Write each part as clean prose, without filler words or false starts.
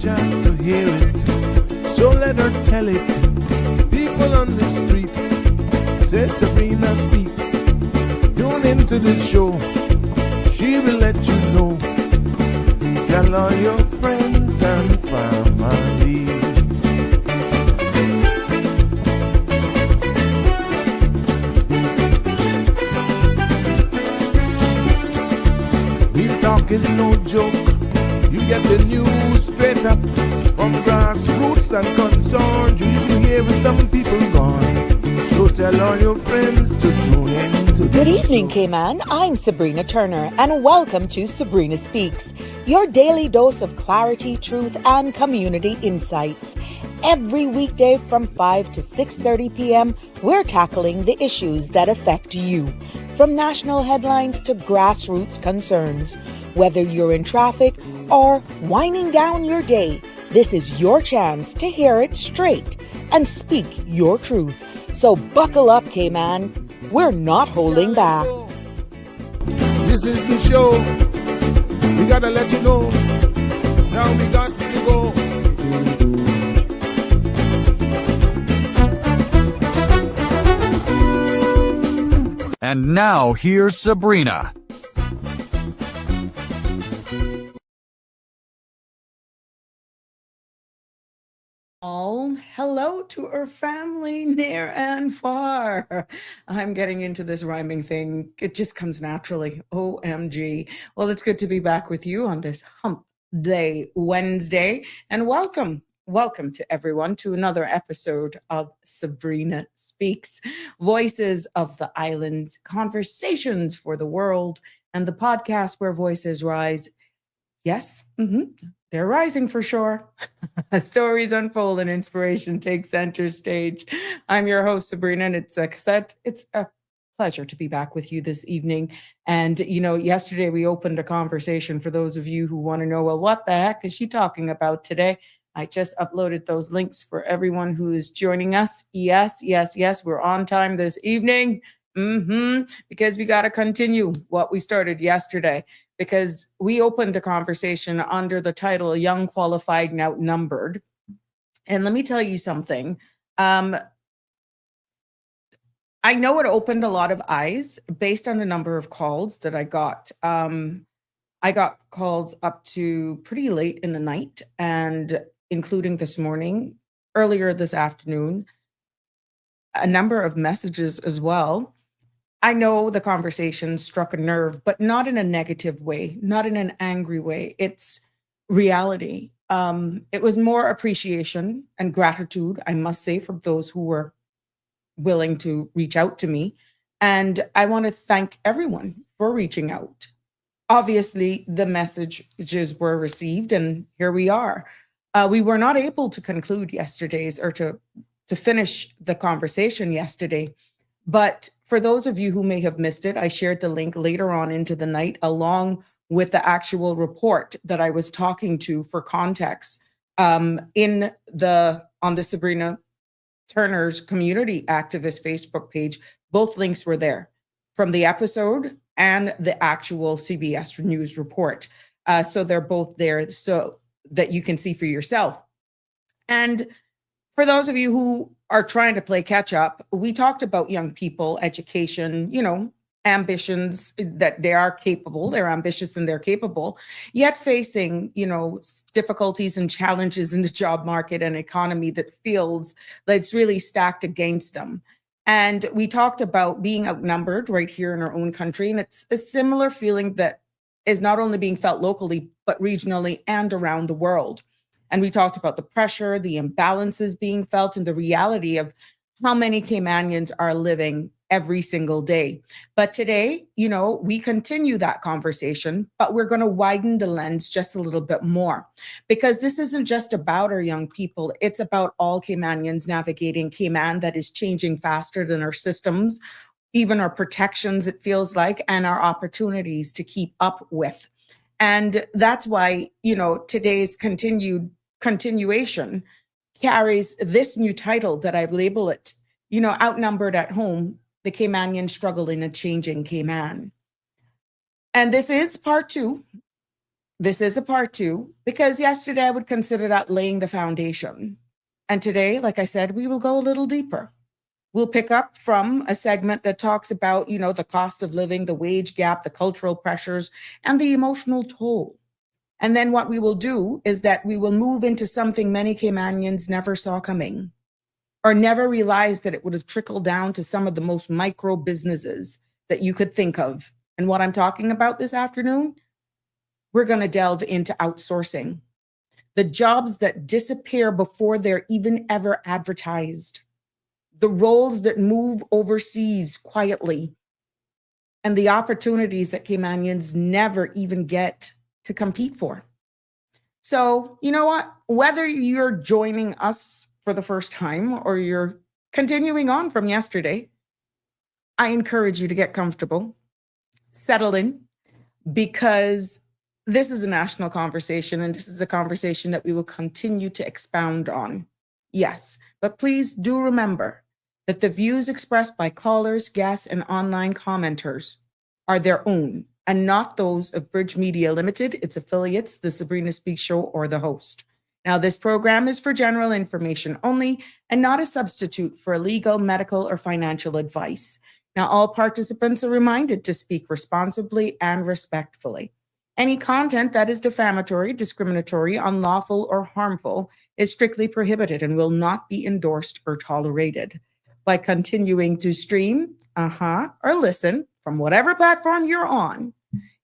chance to hear it, so let her tell it. People on the streets say Sabrina speaks. Tune into the show, she will let you know. Tell all your friends and family. Real talk is no joke. You get the news straight up from grassroots and concerns. You can hear with some people gone. So tell all your friends to tune in to Good evening, Cayman. I'm Sabrina Turner, and welcome to Sabrina Speaks, your daily dose of clarity, truth, and community insights. Every weekday from 5 to 6:30 p.m., we're tackling the issues that affect you, from national headlines to grassroots concerns. Whether you're in traffic or winding down your day, this is your chance to hear it straight and speak your truth. So buckle up, Cayman. We're not holding back. This is the show. We gotta let you know. Now we got to go. And now here's Sabrina. Hello to our family near and far. I'm getting into this rhyming thing. It just comes naturally. OMG. Well, it's good to be back with you on this Hump Day Wednesday. And welcome to everyone to another episode of Sabrina Speaks, Voices of the Islands, Conversations for the World, and the podcast where voices rise. Yes, they're rising for sure. Stories unfold and inspiration takes center stage. I'm your host, Sabrina, and it's a pleasure to be back with you this evening. And, yesterday we opened a conversation for those of you who want to know, well, what the heck is she talking about today? I just uploaded those links for everyone who is joining us. Yes, we're on time this evening. Because we got to continue what we started yesterday. Because we opened a conversation under the title Young, Qualified, and Outnumbered. And let me tell you something. I know it opened a lot of eyes based on the number of calls that I got. I got calls up to pretty late in the night, and including this morning, earlier this afternoon, a number of messages as well. I know the conversation struck a nerve, but not in a negative way, not in an angry way. It's reality. It was more appreciation and gratitude, I must say, from those who were willing to reach out to me. And I want to thank everyone for reaching out. Obviously, the messages were received, and here we are. We were not able to conclude yesterday's or to finish the conversation yesterday. But for those of you who may have missed it, I shared the link later on into the night, along with the actual report that I was talking to for context on the Sabrina Turner's community activist Facebook page. Both links were there from the episode and the actual CBS News report. So they're both there so that you can see for yourself. And for those of you who are trying to play catch up, we talked about young people, education, ambitions, that they are capable, they're ambitious and they're capable, yet facing, difficulties and challenges in the job market and economy that feels that it's really stacked against them. And we talked about being outnumbered right here in our own country. And it's a similar feeling that is not only being felt locally, but regionally and around the world. And we talked about the pressure, the imbalances being felt, and the reality of how many Caymanians are living every single day. But today, we continue that conversation, but we're going to widen the lens just a little bit more, because this isn't just about our young people. It's about all Caymanians navigating Cayman that is changing faster than our systems, even our protections, it feels like, and our opportunities to keep up with. And that's why, today's continuation carries this new title that I've labeled it, Outnumbered at Home, the Caymanian Struggle in a Changing Cayman. And this is part 2 This is a part two because yesterday I would consider that laying the foundation. And today, like I said, we will go a little deeper. We'll pick up from a segment that talks about, the cost of living, the wage gap, the cultural pressures, and the emotional toll. And then what we will do is that we will move into something many Caymanians never saw coming or never realized that it would have trickled down to some of the most micro businesses that you could think of. And what I'm talking about this afternoon, we're going to delve into outsourcing, the jobs that disappear before they're even ever advertised, the roles that move overseas quietly, and the opportunities that Caymanians never even get to compete for. So, you know what? Whether you're joining us for the first time or you're continuing on from yesterday, I encourage you to get comfortable, settle in, because this is a national conversation and this is a conversation that we will continue to expound on. Yes, but please do remember that the views expressed by callers, guests, and online commenters are their own and not those of Bridge Media Limited, its affiliates, the Sabrina Speaks Show, or the host. Now, this program is for general information only and not a substitute for legal, medical, or financial advice. Now, all participants are reminded to speak responsibly and respectfully. Any content that is defamatory, discriminatory, unlawful, or harmful is strictly prohibited and will not be endorsed or tolerated. By continuing to stream, or listen from whatever platform you're on,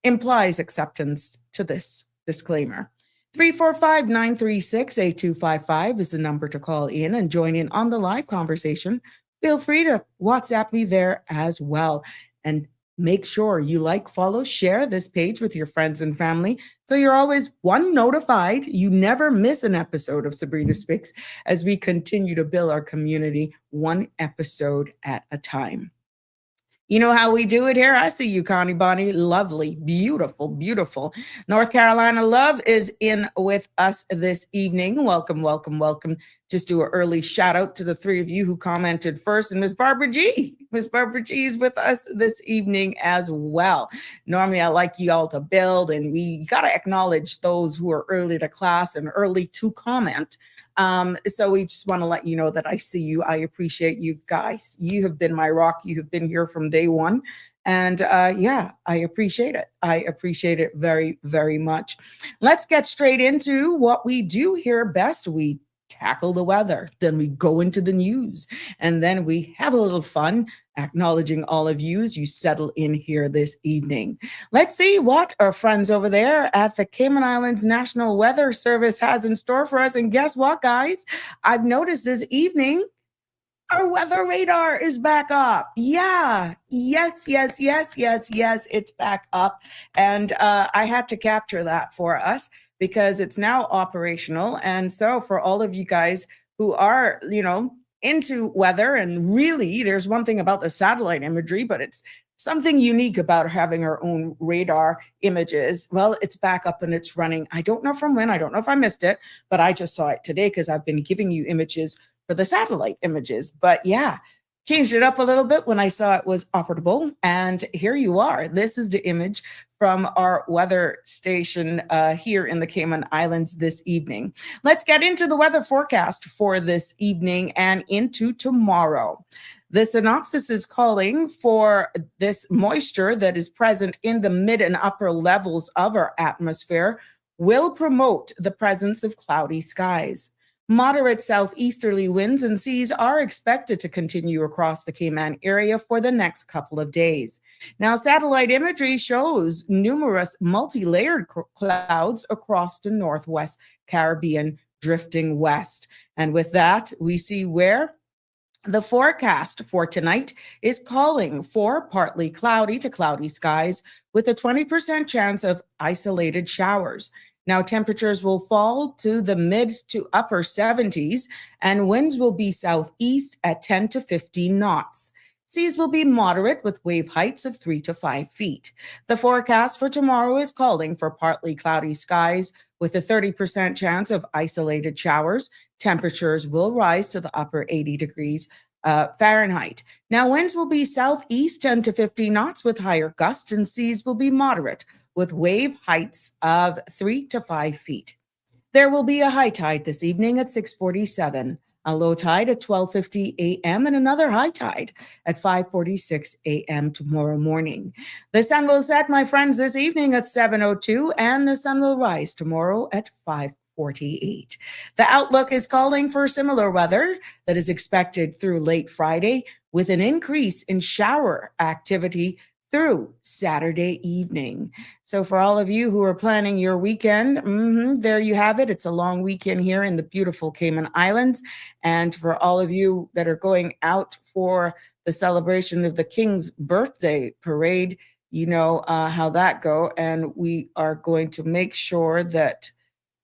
implies acceptance to this disclaimer. 345-936-8255 is the number to call in and join in on the live conversation. Feel free to WhatsApp me there as well. And make sure you like, follow, share this page with your friends and family so you're always notified. You never miss an episode of Sabrina Speaks as we continue to build our community one episode at a time. You know how we do it here? I see you, Connie Bonnie. Lovely, beautiful, beautiful. North Carolina love is in with us this evening. Welcome, welcome, welcome. Just do an early shout out to the three of you who commented first. And Miss Barbara G. Miss Barbara G is with us this evening as well. Normally, I like you all to build, and we got to acknowledge those who are early to class and early to comment. So we just want to let you know that I see you. I appreciate you guys. You have been my rock. You have been here from day one. And I appreciate it. I appreciate it very, very much. Let's get straight into what we do here best. We tackle the weather, then we go into the news, and then we have a little fun acknowledging all of you as you settle in here this evening. Let's see what our friends over there at the Cayman Islands National Weather Service has in store for us. And guess what, guys? I've noticed this evening our weather radar is back up. Yeah. Yes, it's back up. And I had to capture that for us because it's now operational. And so for all of you guys who are, into weather, and really there's one thing about the satellite imagery, but it's something unique about having our own radar images. Well, it's back up and it's running. I don't know from when, I don't know if I missed it, but I just saw it today because I've been giving you images for the satellite images. But yeah, changed it up a little bit when I saw it was operable. And here you are. This is the image from our weather station here in the Cayman Islands this evening. Let's get into the weather forecast for this evening and into tomorrow. The synopsis is calling for this moisture that is present in the mid and upper levels of our atmosphere will promote the presence of cloudy skies. Moderate southeasterly winds and seas are expected to continue across the Cayman area for the next couple of days. Now, satellite imagery shows numerous multi-layered clouds across the Northwest Caribbean drifting west. And with that, we see where the forecast for tonight is calling for partly cloudy to cloudy skies with a 20% chance of isolated showers. Now, temperatures will fall to the mid to upper 70s, and winds will be southeast at 10 to 15 knots. Seas will be moderate with wave heights of 3 to 5 feet. The forecast for tomorrow is calling for partly cloudy skies with a 30% chance of isolated showers. Temperatures will rise to the upper 80 degrees Fahrenheit. Now, winds will be southeast 10 to 15 knots with higher gusts, and seas will be moderate with wave heights of 3 to 5 feet. There will be a high tide this evening at 6:47, a low tide at 12:50 a.m., and another high tide at 5:46 a.m. tomorrow morning. The sun will set, my friends, this evening at 7:02, and the sun will rise tomorrow at 5:48. The outlook is calling for similar weather that is expected through late Friday, with an increase in shower activity through Saturday evening. So for all of you who are planning your weekend, there you have it. It's a long weekend here in the beautiful Cayman Islands. And for all of you that are going out for the celebration of the King's birthday parade, you know how that go. And we are going to make sure that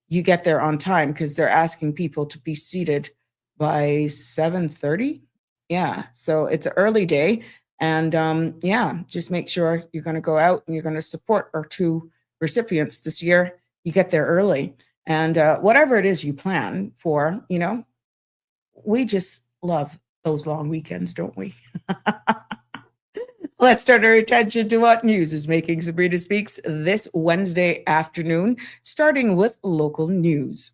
you get there on time, because they're asking people to be seated by 7:30. Yeah, so it's an early day. And just make sure you're going to go out and you're going to support our 2 recipients this year. You get there early. And whatever it is you plan for, we just love those long weekends, don't we? Let's turn our attention to what news is making Sabrina Speaks this Wednesday afternoon, starting with local news.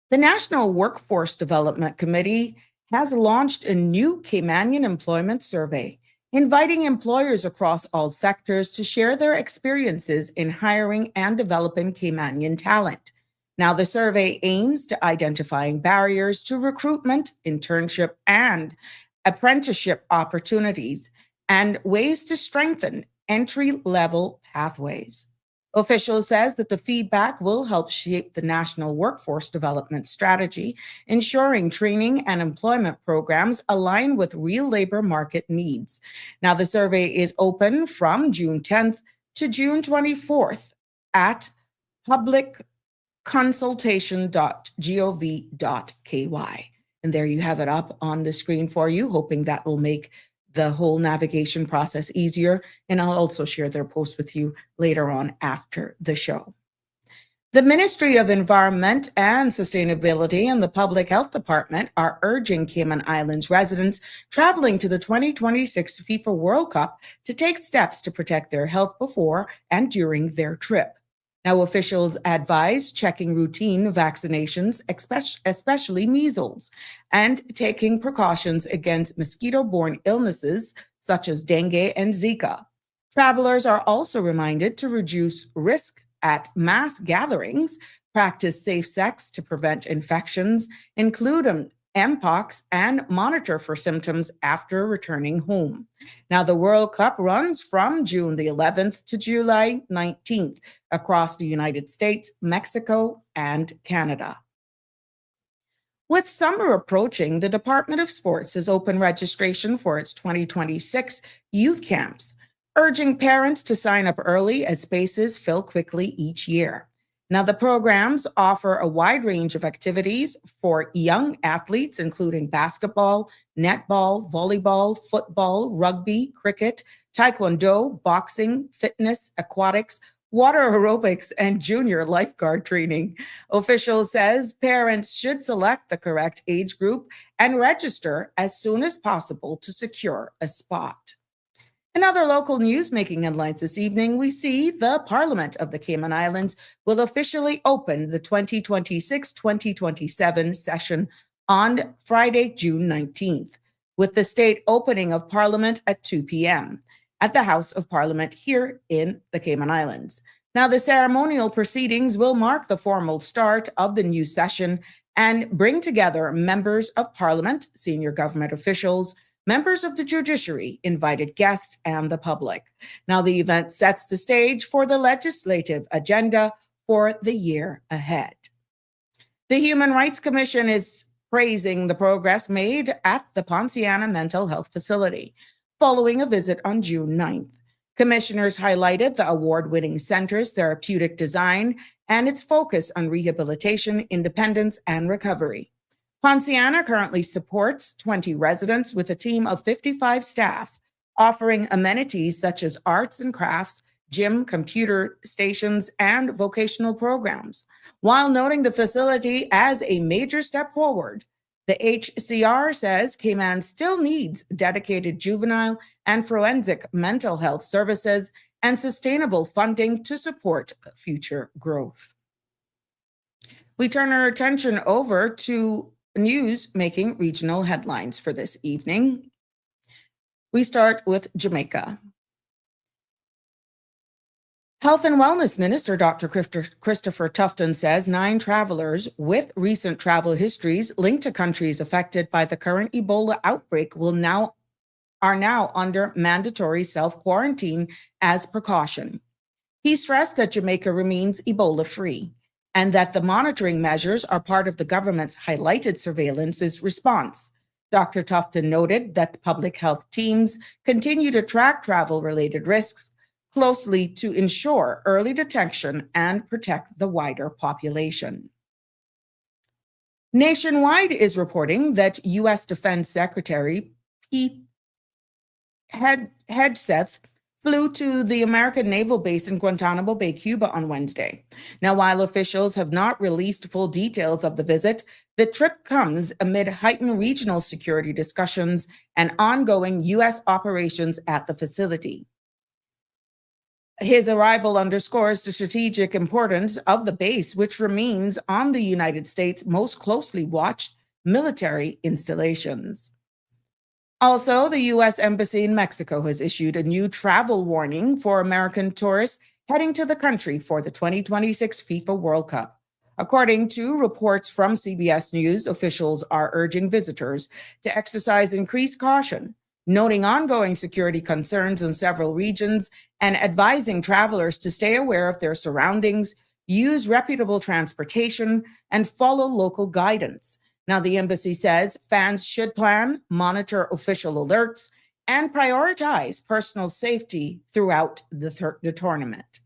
The National Workforce Development Committee has launched a new Caymanian employment survey, inviting employers across all sectors to share their experiences in hiring and developing Caymanian talent. Now, the survey aims to identifying barriers to recruitment, internship, and apprenticeship opportunities, and ways to strengthen entry-level pathways. Official says that the feedback will help shape the national workforce development strategy, ensuring training and employment programs align with real labor market needs. Now, the survey is open from June 10th to June 24th at publicconsultation.gov.ky. And there you have it up on the screen for you, hoping that will make the whole navigation process easier. And I'll also share their post with you later on after the show. The Ministry of Environment and Sustainability and the Public Health Department are urging Cayman Islands residents traveling to the 2026 FIFA World Cup to take steps to protect their health before and during their trip. Now, officials advise checking routine vaccinations, especially measles, and taking precautions against mosquito-borne illnesses such as dengue and Zika. Travelers are also reminded to reduce risk at mass gatherings, practice safe sex to prevent infections, include Mpox, and monitor for symptoms after returning home. Now, the World Cup runs from June the 11th to July 19th across the United States, Mexico, and Canada. With summer approaching, the Department of Sports has opened registration for its 2026 youth camps, urging parents to sign up early as spaces fill quickly each year. Now, the programs offer a wide range of activities for young athletes, including basketball, netball, volleyball, football, rugby, cricket, taekwondo, boxing, fitness, aquatics, water aerobics, and junior lifeguard training. Official says parents should select the correct age group and register as soon as possible to secure a spot. In other local news making headlines this evening, we see the Parliament of the Cayman Islands will officially open the 2026-2027 session on Friday, June 19th, with the state opening of Parliament at 2 p.m. at the House of Parliament here in the Cayman Islands. Now, the ceremonial proceedings will mark the formal start of the new session and bring together members of Parliament, senior government officials, members of the judiciary, invited guests, and the public. Now, the event sets the stage for the legislative agenda for the year ahead. The Human Rights Commission is praising the progress made at the Ponciana Mental Health Facility following a visit on June 9th. Commissioners highlighted the award-winning center's therapeutic design and its focus on rehabilitation, independence, and recovery. Ponciana currently supports 20 residents with a team of 55 staff, offering amenities such as arts and crafts, gym, computer stations, and vocational programs. While noting the facility as a major step forward, the HCR says Cayman still needs dedicated juvenile and forensic mental health services and sustainable funding to support future growth. We turn our attention over to news making regional headlines for this evening. We start with Jamaica. Health and Wellness Minister Dr. Christopher Tufton says 9 travelers with recent travel histories linked to countries affected by the current Ebola outbreak are now under mandatory self-quarantine as precaution. He stressed that Jamaica remains Ebola-free and that the monitoring measures are part of the government's highlighted surveillance's response. Dr. Tufton noted that the public health teams continue to track travel-related risks closely to ensure early detection and protect the wider population. Nationwide is reporting that U.S. Defense Secretary Pete Hegseth flew to the American naval base in Guantanamo Bay, Cuba on Wednesday. Now, while officials have not released full details of the visit, the trip comes amid heightened regional security discussions and ongoing U.S. operations at the facility. His arrival underscores the strategic importance of the base, which remains on the United States' most closely watched military installations. Also, the U.S. Embassy in Mexico has issued a new travel warning for American tourists heading to the country for the 2026 FIFA World Cup. According to reports from CBS News, officials are urging visitors to exercise increased caution, noting ongoing security concerns in several regions and advising travelers to stay aware of their surroundings, use reputable transportation, and follow local guidance. Now, the embassy says fans should plan, monitor official alerts, and prioritize personal safety throughout the tournament.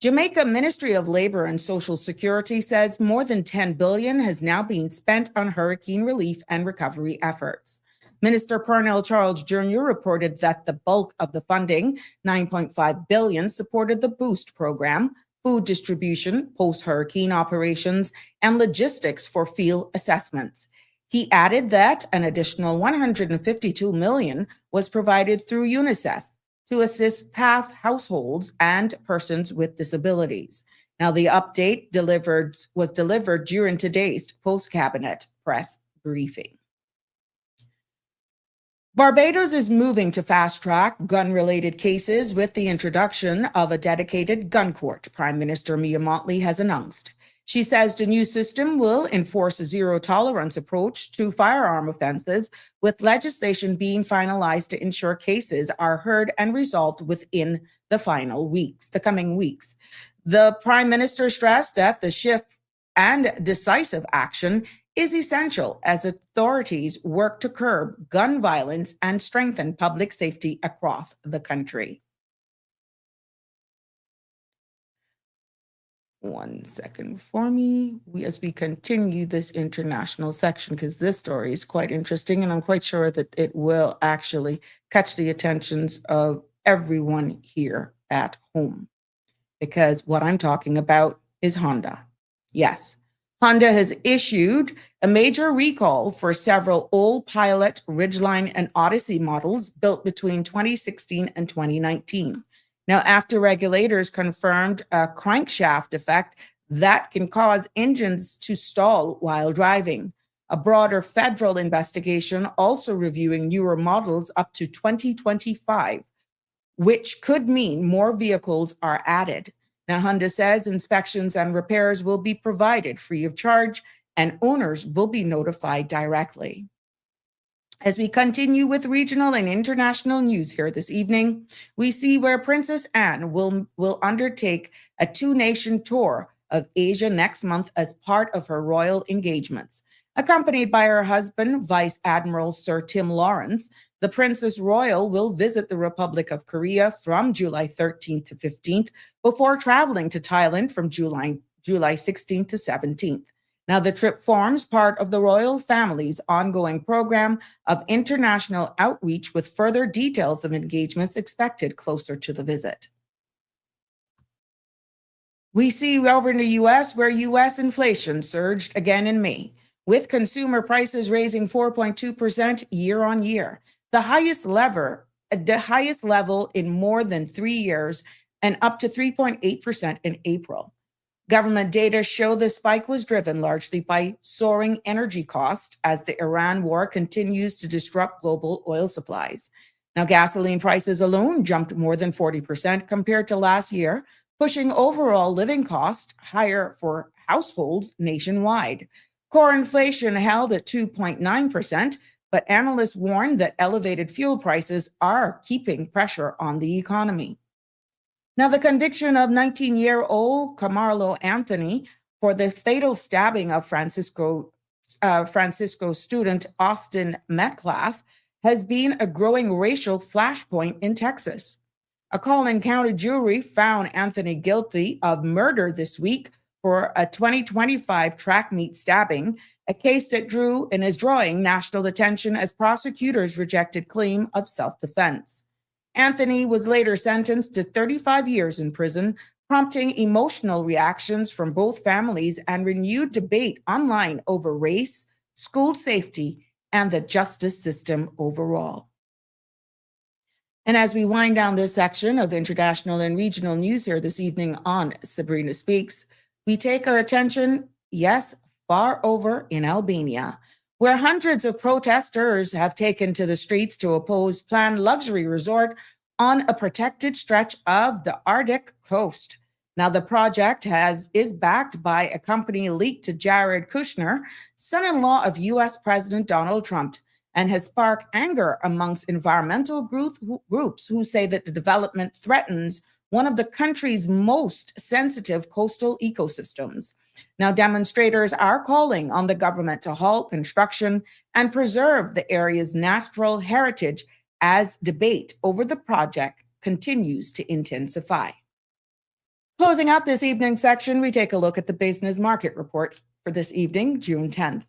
Jamaica Ministry of Labor and Social Security says more than $10 billion has now been spent on hurricane relief and recovery efforts. Minister Pernell Charles Jr. reported that the bulk of the funding, $9.5 billion, supported the BOOST program, food distribution, post-hurricane operations, and logistics for field assessments. He added that an additional $152 million was provided through UNICEF to assist PATH households and persons with disabilities. Now, the update was delivered during today's post-cabinet press briefing. Barbados is moving to fast-track gun-related cases with the introduction of a dedicated gun court, Prime Minister Mia Mottley has announced. She says the new system will enforce a zero-tolerance approach to firearm offenses, with legislation being finalized to ensure cases are heard and resolved within the coming weeks. The Prime Minister stressed that the shift and decisive action is essential as authorities work to curb gun violence and strengthen public safety across the country. One second for me as we continue this international section, because this story is quite interesting and I'm quite sure that it will actually catch the attentions of everyone here at home, because what I'm talking about is Honda. Yes. Honda has issued a major recall for several old Pilot, Ridgeline, and Odyssey models built between 2016 and 2019. Now, after regulators confirmed a crankshaft defect that can cause engines to stall while driving, a broader federal investigation also reviewing newer models up to 2025, which could mean more vehicles are added. Now, Honda says inspections and repairs will be provided free of charge and owners will be notified directly. As we continue with regional and international news here this evening, we see where Princess Anne will undertake a 2-nation tour of Asia next month as part of her royal engagements. Accompanied by her husband, Vice Admiral Sir Tim Lawrence, the Princess Royal will visit the Republic of Korea from July 13th to 15th before traveling to Thailand from July 16th to 17th. Now, the trip forms part of the royal family's ongoing program of international outreach, with further details of engagements expected closer to the visit. We see over in the U.S. where U.S. inflation surged again in May, with consumer prices raising 4.2% year on year, the highest level at the highest level in more than 3 years and up to 3.8% in April. Government data show the spike was driven largely by soaring energy costs as the Iran war continues to disrupt global oil supplies. Now, gasoline prices alone jumped more than 40% compared to last year, pushing overall living costs higher for households nationwide. Core inflation held at 2.9%, but analysts warn that elevated fuel prices are keeping pressure on the economy. Now, the conviction of 19-year-old Camarlo Anthony for the fatal stabbing of Francisco student Austin Metcalf has been a growing racial flashpoint in Texas. A Collin County jury found Anthony guilty of murder this week for a 2025 track meet stabbing, a case that drew and is drawing national attention as prosecutors rejected claim of self-defense. Anthony was later sentenced to 35 years in prison, prompting emotional reactions from both families and renewed debate online over race, school safety, and the justice system overall. And as we wind down this section of international and regional news here this evening on Sabrina Speaks, we take our attention, yes, far over in Albania, where hundreds of protesters have taken to the streets to oppose planned luxury resort on a protected stretch of the Arctic coast. Now, the project is backed by a company leaked to Jared Kushner, son-in-law of U.S. President Donald Trump, and has sparked anger amongst environmental groups who say that the development threatens one of the country's most sensitive coastal ecosystems. Now, demonstrators are calling on the government to halt construction and preserve the area's natural heritage as debate over the project continues to intensify. Closing out this evening's section, we take a look at the business market report for this evening, June 10th.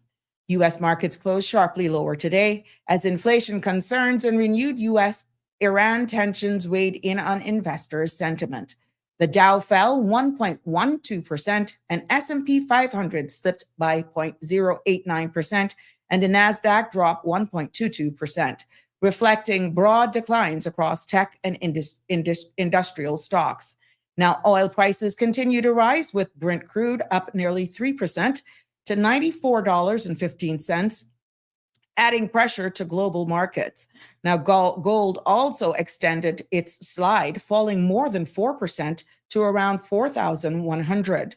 U.S. markets closed sharply lower today as inflation concerns and renewed U.S.-Iran tensions weighed in on investors' sentiment. The Dow fell 1.12%, and S&P 500 slipped by 0.089%, and the Nasdaq dropped 1.22%, reflecting broad declines across tech and industrial stocks. Now, oil prices continue to rise, with Brent crude up nearly 3% to $94.15, adding pressure to global markets. Now, gold also extended its slide, falling more than 4% to around 4,100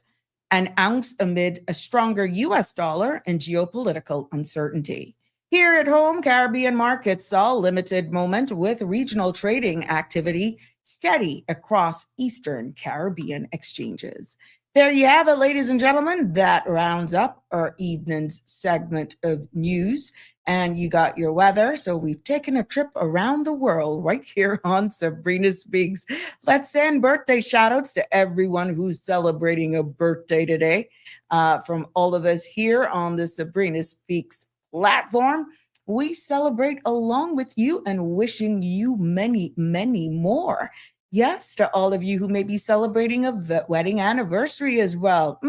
an ounce amid a stronger U.S. dollar and geopolitical uncertainty. Here at home, Caribbean markets saw limited momentum with regional trading activity steady across Eastern Caribbean exchanges. There you have it, ladies and gentlemen. That rounds up our evening's segment of news. And you got your weather. So we've taken a trip around the world right here on Sabrina Speaks. Let's send birthday shout outs to everyone who's celebrating a birthday today. From all of us here on the Sabrina Speaks platform, we celebrate along with you and wishing you many, many more. Yes, to all of you who may be celebrating a wedding anniversary as well.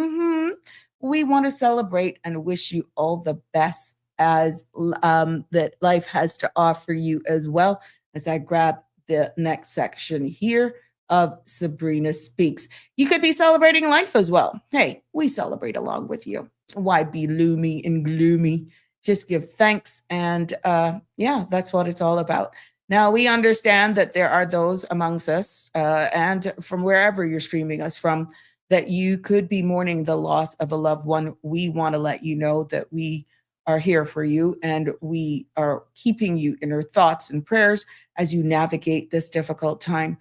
We want to celebrate and wish you all the best as that life has to offer you as well, as I grab the next section here of Sabrina Speaks. You could be celebrating life as well. Hey, we celebrate along with you. Why be loomy and gloomy? Just give thanks. And that's what it's all about. Now, we understand that there are those amongst us and from wherever you're streaming us from, that you could be mourning the loss of a loved one. We want to let you know that we are here for you and we are keeping you in our thoughts and prayers as you navigate this difficult time.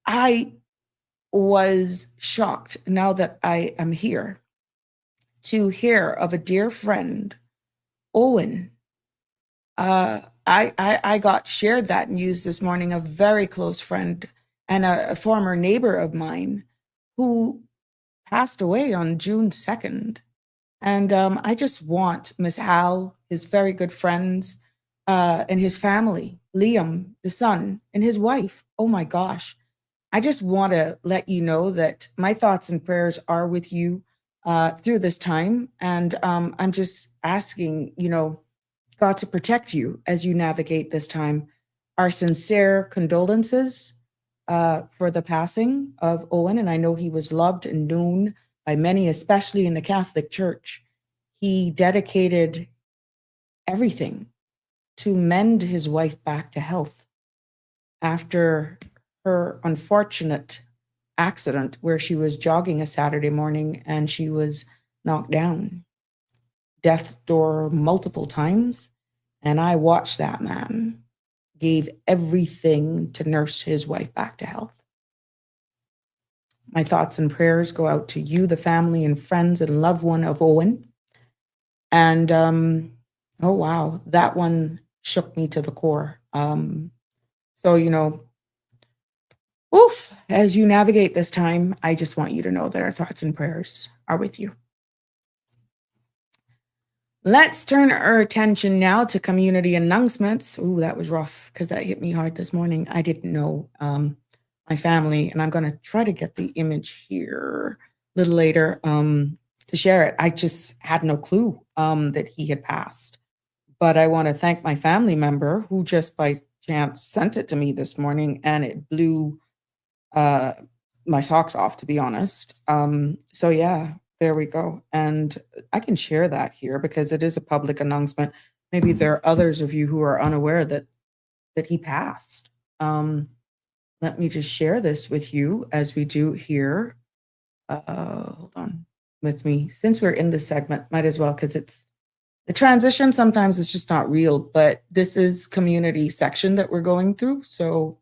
I was shocked now that I am here to hear of a dear friend, Owen. I got shared that news this morning, a very close friend and a former neighbor of mine who passed away on June 2nd. And I just want Miss Hal, his very good friends, and his family, Liam, the son, and his wife. Oh my gosh. I just want to let you know that my thoughts and prayers are with you through this time. And I'm just asking, God to protect you as you navigate this time. our sincere condolences for the passing of Owen. And I know he was loved and known by many, especially in the Catholic Church. He dedicated everything to mend his wife back to health after her unfortunate accident where she was jogging a Saturday morning and she was knocked down, death door multiple times. And I watched that man gave everything to nurse his wife back to health. My thoughts and prayers go out to you, the family and friends and loved one of Owen. And oh wow, that one shook me to the core. So, you know, oof, as you navigate this time, I just want you to know that our thoughts and prayers are with you. Let's turn our attention now to community announcements. Ooh, that was rough because that hit me hard this morning. I didn't know my family, and I'm going to try to get the image here a little later to share it. I just had no clue that he had passed. But I want to thank my family member who just by chance sent it to me this morning, and it blew my socks off, to be honest. So yeah, there we go. And I can share that here because it is a public announcement. Maybe there are others of you who are unaware that he passed. Let me just share this with you as we do here. Hold on with me. Since we're in this segment, might as well, because it's the transition sometimes it's just not real, but this is community section that we're going through. So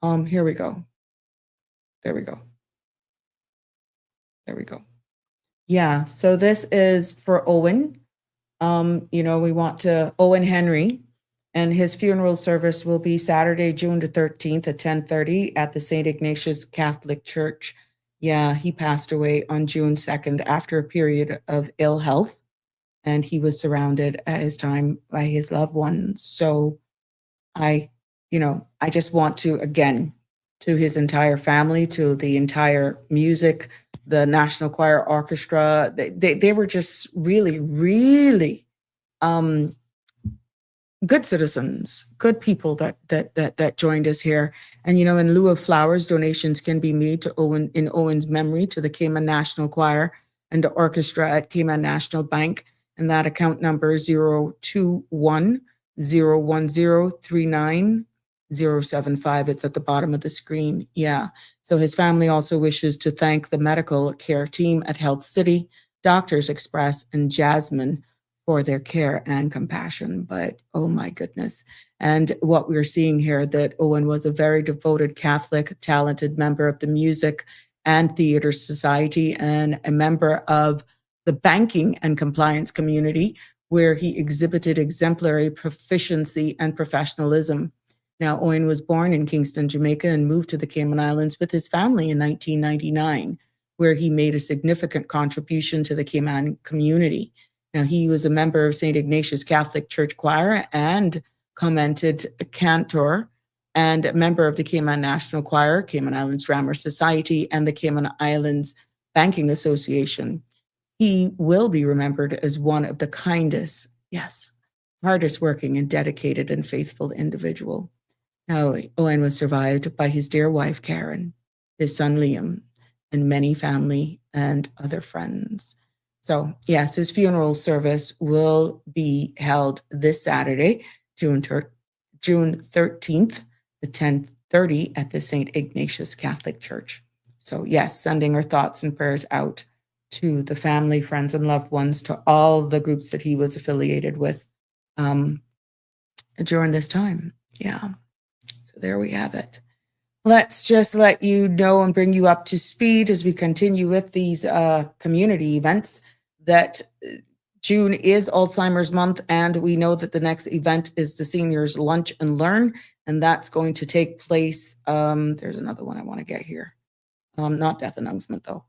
here we go. There we go. There we go. Yeah, so this is for Owen. You know, we want to Owen Henry, and his funeral service will be Saturday, June the 13th at 10:30 at the St. Ignatius Catholic Church. Yeah, he passed away on June 2nd after a period of ill health, and he was surrounded at his time by his loved ones. So I just want to, again, to his entire family, to the entire music, the National Choir Orchestra, they were just really, really good citizens, good people that joined us here. And, you know, in lieu of flowers, donations can be made to Owen in Owen's memory to the Cayman National Choir and the orchestra at Cayman National Bank. And that account number is 021-010-39-075. It's at the bottom of the screen. Yeah. So his family also wishes to thank the medical care team at Health City, Doctors Express, and Jasmine for their care and compassion. But oh my goodness. And what we're seeing here, that Owen was a very devoted Catholic, talented member of the Music and Theater Society and a member of the banking and compliance community, where he exhibited exemplary proficiency and professionalism. Now, Owen was born in Kingston, Jamaica, and moved to the Cayman Islands with his family in 1999, where he made a significant contribution to the Cayman community. Now, he was a member of St. Ignatius Catholic Church Choir and commented cantor, and a member of the Cayman National Choir, Cayman Islands Drama Society, and the Cayman Islands Banking Association. He will be remembered as one of the kindest, yes, hardest working and dedicated and faithful individual. Now, Owen was survived by his dear wife, Karen, his son, Liam, and many family and other friends. So, yes, his funeral service will be held this Saturday, June 13th at 10:30 at the St. Ignatius Catholic Church. So, yes, sending our thoughts and prayers out to the family, friends, and loved ones, to all the groups that he was affiliated with during this time. Yeah. So there we have it. Let's just let you know and bring you up to speed as we continue with these community events that June is Alzheimer's Month, and we know that the next event is the Seniors Lunch and Learn, and that's going to take place. There's another one I want to get here. Not death announcement though.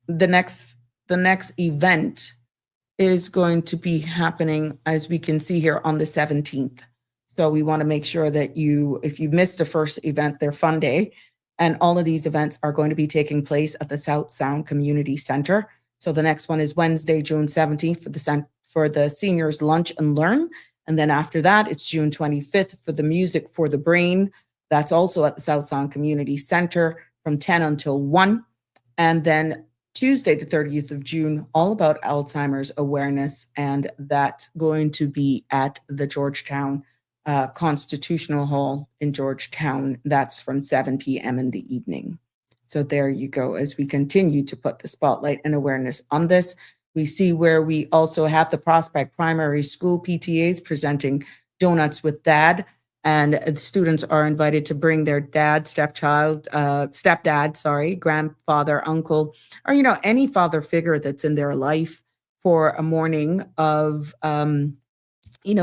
The next event is going to be happening, as we can see here, on the 17th. So we want to make sure that if you missed the first event, they're fun day. And all of these events are going to be taking place at the South Sound Community Center. So the next one is Wednesday, June 17th for the Seniors Lunch and Learn. And then after that, it's June 25th for the Music for the Brain. That's also at the South Sound Community Center from 10 until 1. And then Tuesday, the 30th of June, all about Alzheimer's awareness. And that's going to be at the Georgetown Constitutional Hall in Georgetown. That's from 7 p.m. in the evening. So there you go. As we continue to put the spotlight and awareness on this, we see where we also have the Prospect Primary School PTAs presenting Donuts with Dad. And the students are invited to bring their dad, stepdad, grandfather, uncle, or, any father figure that's in their life for a morning of,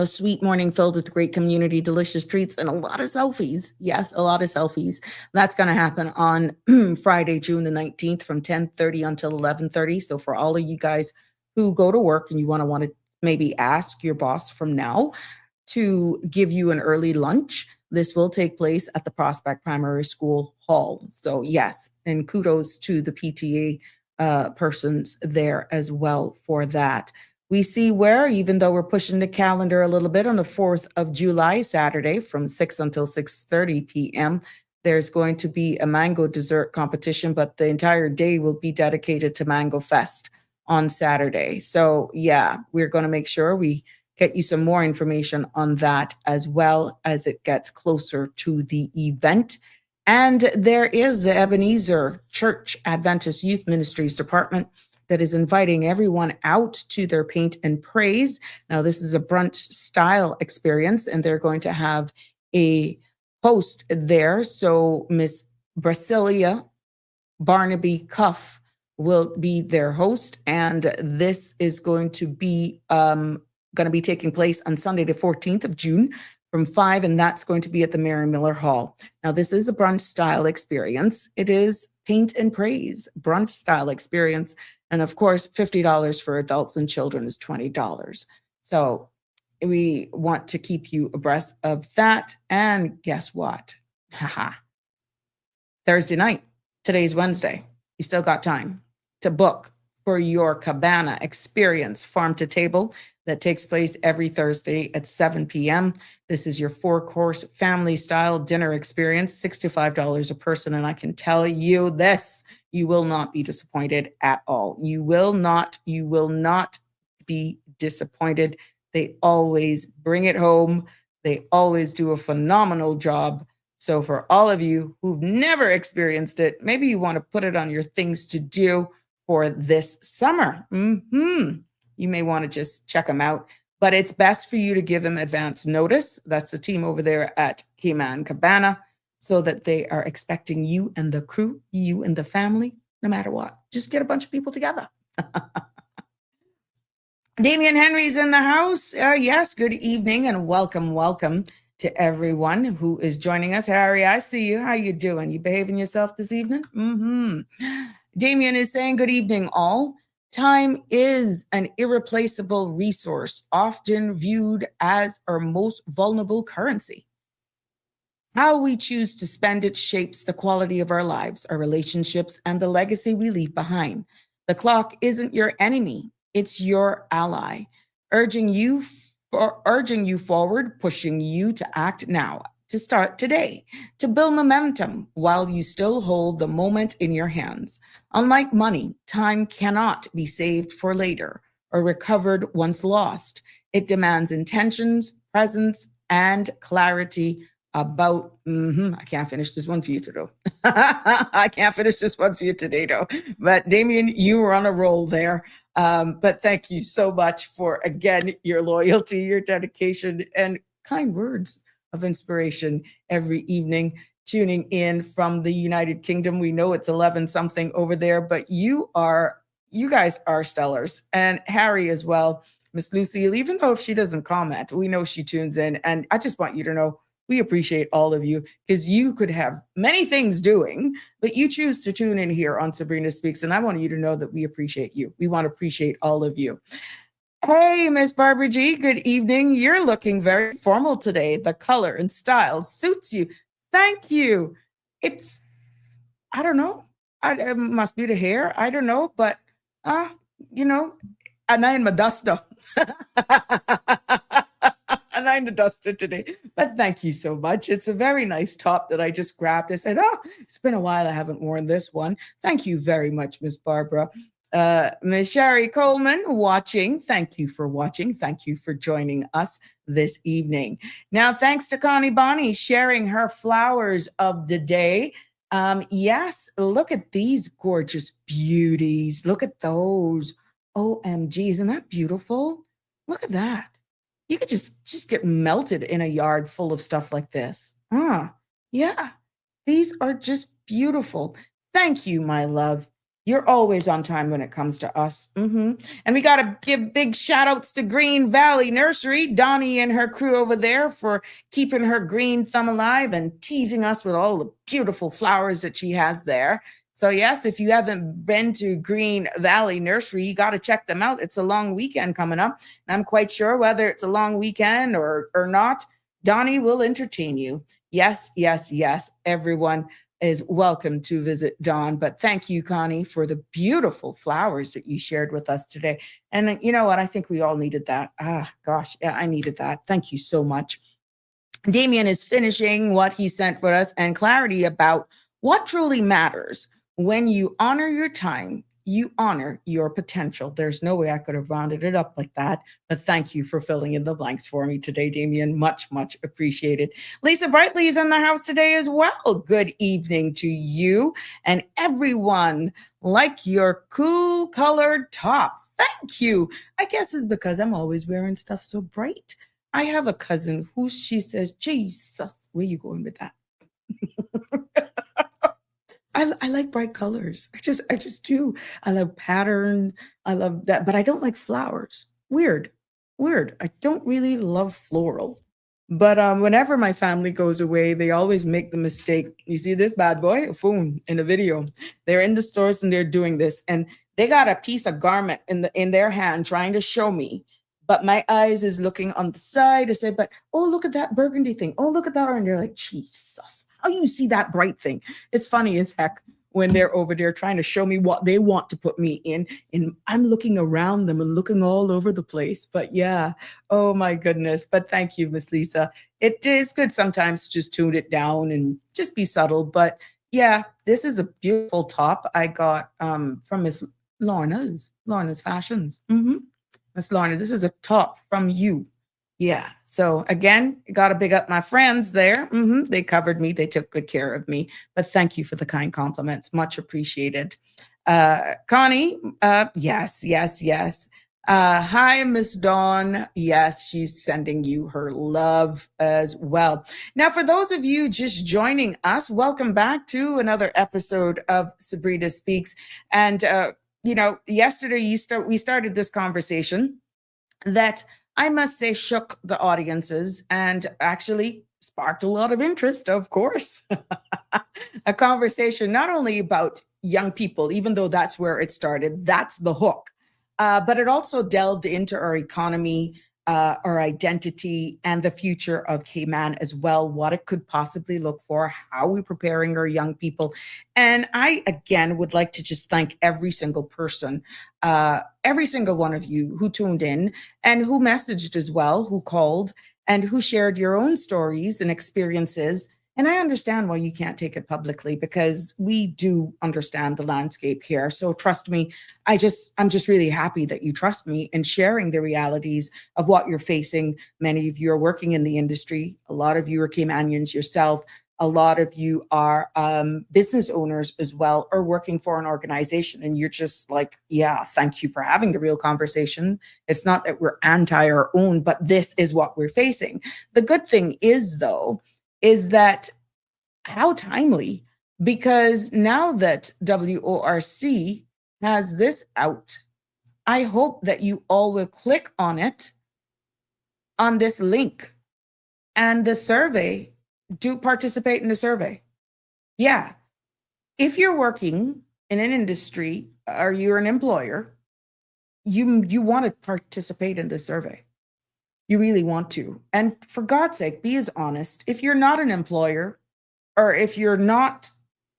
sweet morning filled with great community, delicious treats, and a lot of selfies. Yes, a lot of selfies. That's going to happen on Friday, June the 19th from 10:30 until 11:30. So for all of you guys who go to work and you want to maybe ask your boss from now to give you an early lunch, this will take place at the Prospect Primary School Hall. So yes, and kudos to the PTA persons there as well for that. We see where, even though we're pushing the calendar a little bit, on the 4th of July, Saturday, from 6 until 6:30 p.m., there's going to be a mango dessert competition, but the entire day will be dedicated to Mango Fest on Saturday. So yeah, we're going to make sure we get you some more information on that as well as it gets closer to the event. And there is the Ebenezer Church Adventist Youth Ministries Department that is inviting everyone out to their Paint and Praise. Now, this is a brunch style experience, and they're going to have a host there. So Miss Brasilia Barnaby Cuff will be their host, and this is going to be taking place on Sunday, the 14th of June from 5, and that's going to be at the Mary Miller Hall. Now, this is a brunch style experience. It is Paint and Praise brunch style experience. And of course, $50 for adults, and children is $20. So we want to keep you abreast of that. And guess what? Thursday night, today's Wednesday. You still got time to book for your cabana experience, farm to table, that takes place every Thursday at 7 p.m. This is your 4-course family style dinner experience, $65 a person. And I can tell you this, you will not be disappointed at all. You will not be disappointed. They always bring it home. They always do a phenomenal job. So for all of you who've never experienced it, maybe you want to put it on your things to do for this summer. You may want to just check them out, but it's best for you to give them advance notice. That's the team over there at Cayman Cabana, so that they are expecting you and the crew, you and the family, no matter what. Just get a bunch of people together. Damian Henry's in the house. Yes, good evening and welcome to everyone who is joining us. Harry, I see you. How you doing? You behaving yourself this evening? Damian is saying, good evening, all. Time is an irreplaceable resource, often viewed as our most vulnerable currency. How we choose to spend it shapes the quality of our lives, our relationships, and the legacy we leave behind. The clock isn't your enemy, it's your ally, urging you forward, pushing you to act now, to start today, to build momentum while you still hold the moment in your hands. Unlike money, time cannot be saved for later or recovered once lost. It demands intentions, presence, and clarity about, I can't finish this one for you today. I can't finish this one for you today, though. But Damien, you were on a roll there. But thank you so much for, again, your loyalty, your dedication, and kind words of inspiration every evening. Tuning in from the United Kingdom. We know it's 11 something over there, but you guys are stellars. And Harry as well, Miss Lucille, even though if she doesn't comment, we know she tunes in. And I just want you to know, we appreciate all of you, because you could have many things doing, but you choose to tune in here on Sabrina Speaks. And I want you to know that we appreciate you. We want to appreciate all of you. Hey, Miss Barbara G, good evening. You're looking very formal today. The color and style suits you. Thank you. I don't know. It must be the hair. I don't know, but, and I am a duster. And kind of dusted today, but thank you so much. It's a very nice top that I just grabbed. I said, oh, it's been a while I haven't worn this one. Thank you very much, Miss Barbara. Miss Sherry Coleman watching. Thank you for watching. Thank you for joining us this evening. Now, thanks to Connie Bonnie sharing her flowers of the day. Yes, look at these gorgeous beauties. Look at those. OMG, isn't that beautiful? Look at that. You could just get melted in a yard full of stuff like this. Yeah, these are just beautiful. Thank you, my love. You're always on time when it comes to us. And we got to give big shout outs to Green Valley Nursery, Donnie and her crew over there for keeping her green thumb alive and teasing us with all the beautiful flowers that she has there. So yes, if you haven't been to Green Valley Nursery, you got to check them out. It's a long weekend coming up. And I'm quite sure whether it's a long weekend or not, Donnie will entertain you. Yes, yes, yes, everyone is welcome to visit Dawn. But thank you, Connie, for the beautiful flowers that you shared with us today. And you know what? I think we all needed that. Gosh, yeah, I needed that. Thank you so much. Damien is finishing what he sent for us and clarity about what truly matters. When you honor your time, you honor your potential. There's no way I could have rounded it up like that, but thank you for filling in the blanks for me today, Damien. Much, much appreciated. Lisa Brightly is in the house today as well. Good evening to you and everyone. Like your cool colored top. Thank you. I guess it's because I'm always wearing stuff so bright. I have a cousin who she says, Jesus, where you going with that? I like bright colors. I just do. I love pattern. I love that, but I don't like flowers. Weird. I don't really love floral. But whenever my family goes away, they always make the mistake. You see this bad boy, a phone in a video. They're in the stores and they're doing this, and they got a piece of garment in their hand trying to show me. But my eyes is looking on the side. I said, but oh, look at that burgundy thing. Oh, look at that. And they're like, Jesus, how you see that bright thing? It's funny as heck when they're over there trying to show me what they want to put me in. And I'm looking around them and looking all over the place. But yeah, oh my goodness. But thank you, Miss Lisa. It is good sometimes to just tune it down and just be subtle. But yeah, this is a beautiful top I got from Miss Lorna's Fashions. Miss Lorna, this is a top from you. Yeah. So again, got to big up my friends there. They covered me. They took good care of me. But thank you for the kind compliments. Much appreciated. Connie, yes. Hi, Miss Dawn. Yes, she's sending you her love as well. Now, for those of you just joining us, welcome back to another episode of Sabrina Speaks. And, yesterday we started this conversation that I must say shook the audiences and actually sparked a lot of interest, of course. A conversation not only about young people, even though that's where it started, that's the hook, but it also delved into our economy, our identity, and the future of Cayman as well, what it could possibly look for, how we're preparing our young people. And I, again, would like to just thank every single person, every single one of you who tuned in and who messaged as well, who called and who shared your own stories and experiences. And I understand why you can't take it publicly, because we do understand the landscape here. So trust me, I'm just really happy that you trust me in sharing the realities of what you're facing. Many of you are working in the industry. A lot of you are Caymanians yourself. A lot of you are business owners as well, or working for an organization. And you're just like, yeah, thank you for having the real conversation. It's not that we're anti our own, but this is what we're facing. The good thing is, though, is that how timely, because now that WORC has this out, I hope that you all will click on it, on this link, and the survey, do participate in the survey. Yeah. If you're working in an industry or you're an employer, you want to participate in the survey. You really want to. And for God's sake, be as honest. If you're not an employer, or if you're not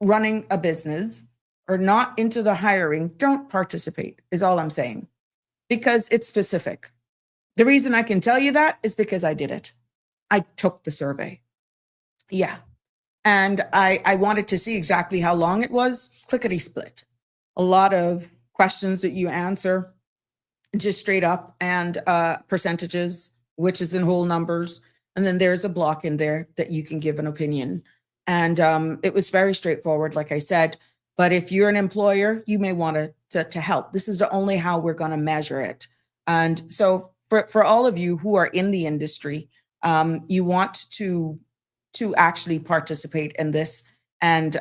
running a business or not into the hiring, don't participate, is all I'm saying, because it's specific. The reason I can tell you that is because I did it. I took the survey. Yeah. And I wanted to see exactly how long it was. Clickety split. A lot of questions that you answer just straight up, and percentages, which is in whole numbers. And then there's a block in there that you can give an opinion. And it was very straightforward, like I said. But if you're an employer, you may want to help. This is the only how we're going to measure it. And so for all of you who are in the industry, you want to actually participate in this, and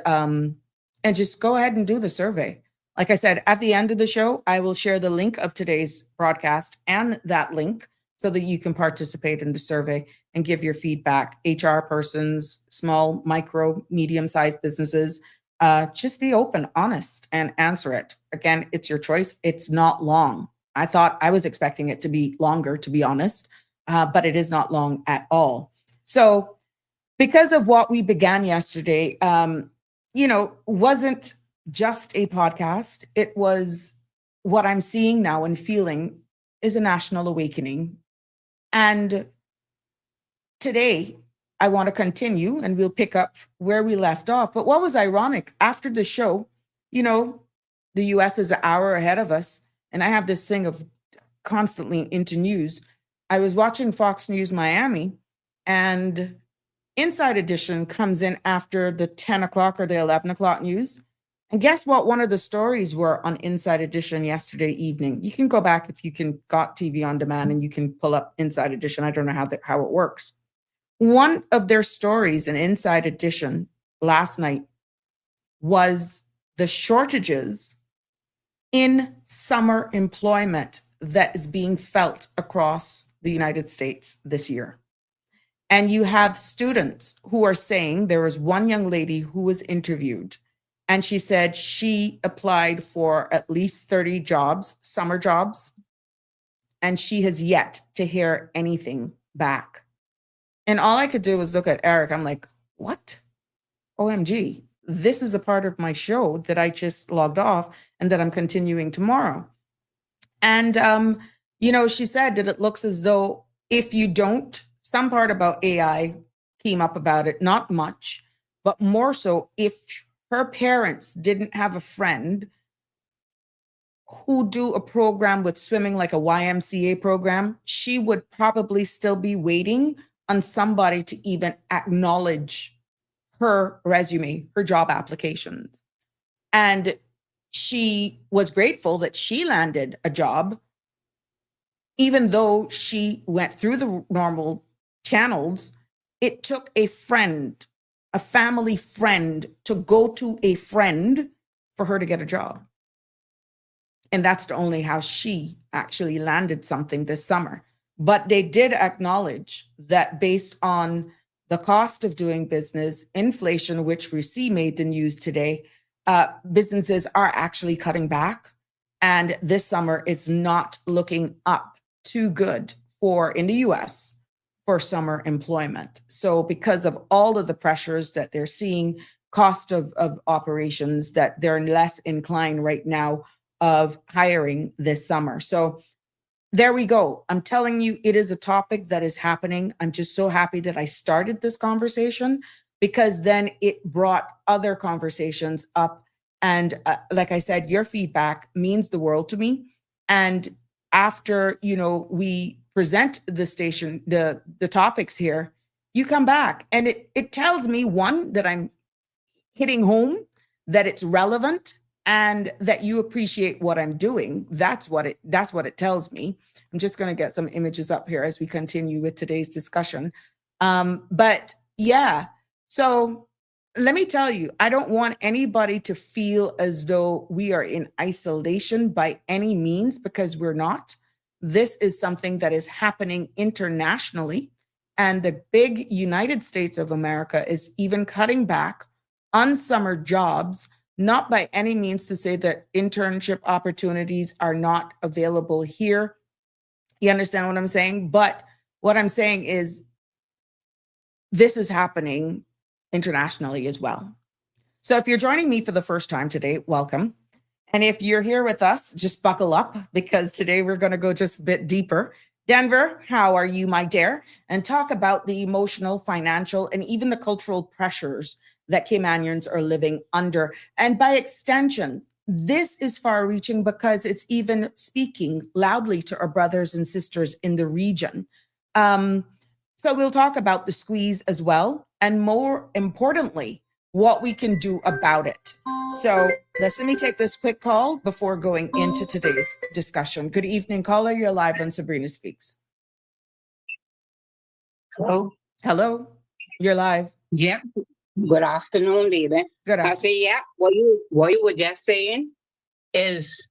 just go ahead and do the survey. Like I said, at the end of the show, I will share the link of today's broadcast and that link so that you can participate in the survey and give your feedback. HR persons, small, micro, medium-sized businesses, just be open, honest, and answer it. Again, it's your choice. It's not long. I was expecting it to be longer, to be honest, but it is not long at all. So because of what we began yesterday, wasn't just a podcast. It was what I'm seeing now and feeling is a national awakening. And today I want to continue, and we'll pick up where we left off. But what was ironic, after the show, the US is an hour ahead of us. And I have this thing of constantly into news. I was watching Fox News Miami, and Inside Edition comes in after the 10 o'clock or the 11 o'clock news. And guess what? One of the stories were on Inside Edition yesterday evening. You can go back if you got TV on demand, and you can pull up Inside Edition. I don't know how it works. One of their stories in Inside Edition last night was the shortages in summer employment that is being felt across the United States this year. And you have students who are saying, there was one young lady who was interviewed, and she said she applied for at least 30 jobs, summer jobs, and she has yet to hear anything back. And all I could do was look at Eric. I'm like, what? OMG, this is a part of my show that I just logged off and that I'm continuing tomorrow. And, she said that it looks as though if you don't, some part about AI came up about it, not much, but more so if her parents didn't have a friend who do a program with swimming, like a YMCA program, she would probably still be waiting on somebody to even acknowledge her resume, her job applications. And she was grateful that she landed a job, even though she went through the normal channels. It took a friend, a family friend, to go to a friend for her to get a job. And that's the only how she actually landed something this summer. But they did acknowledge that based on the cost of doing business, inflation, which we see made the news today, businesses are actually cutting back. And this summer, it's not looking up too good in the US for summer employment. So because of all of the pressures that they're seeing, cost of operations, that they're less inclined right now of hiring this summer. So there we go. I'm telling you, it is a topic that is happening. I'm just so happy that I started this conversation, because then it brought other conversations up. And like I said, your feedback means the world to me. And after, we present the station, the topics here, you come back and it tells me, one, that I'm hitting home, that it's relevant, and that you appreciate what I'm doing. That's what it tells me. I'm just going to get some images up here as we continue with today's discussion. But yeah, so let me tell you, I don't want anybody to feel as though we are in isolation by any means, because we're not. This is something that is happening internationally. And the big United States of America is even cutting back on summer jobs, not by any means to say that internship opportunities are not available here. You understand what I'm saying? But what I'm saying is this is happening internationally as well. So if you're joining me for the first time today, welcome. And if you're here with us, just buckle up, because today we're going to go just a bit deeper Denver, how are you, my dear? And talk about the emotional, financial, and even the cultural pressures that Caymanians are living under. And by extension, this is far reaching because it's even speaking loudly to our brothers and sisters in the region. So we'll talk about the squeeze as well. And more importantly, what we can do about it. So let me take this quick call before going into today's discussion. Good evening, caller. You're live on Sabrina Speaks. Hello. Hello. You're live. Yep. Good afternoon, baby. Good I afternoon. say, yeah, what you were just saying is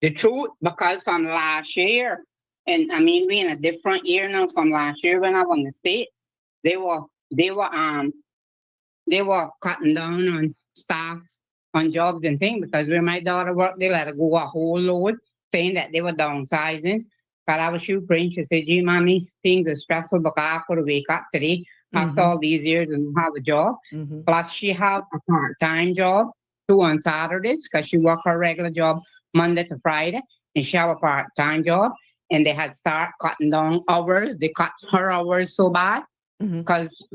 the truth, because from last year, and I mean we in a different year now from last year when I was in the States, they were cutting down on staff on jobs and things, because where my daughter worked, they let her go a whole load, saying that they were downsizing. But I was she praying, she said, gee, mommy, things are stressful because I could wake up today after all these years and have a job. Plus she have a part-time job too on Saturdays, because she work her regular job Monday to Friday, and she have a part-time job. And they had start cutting down hours. They cut her hours so bad because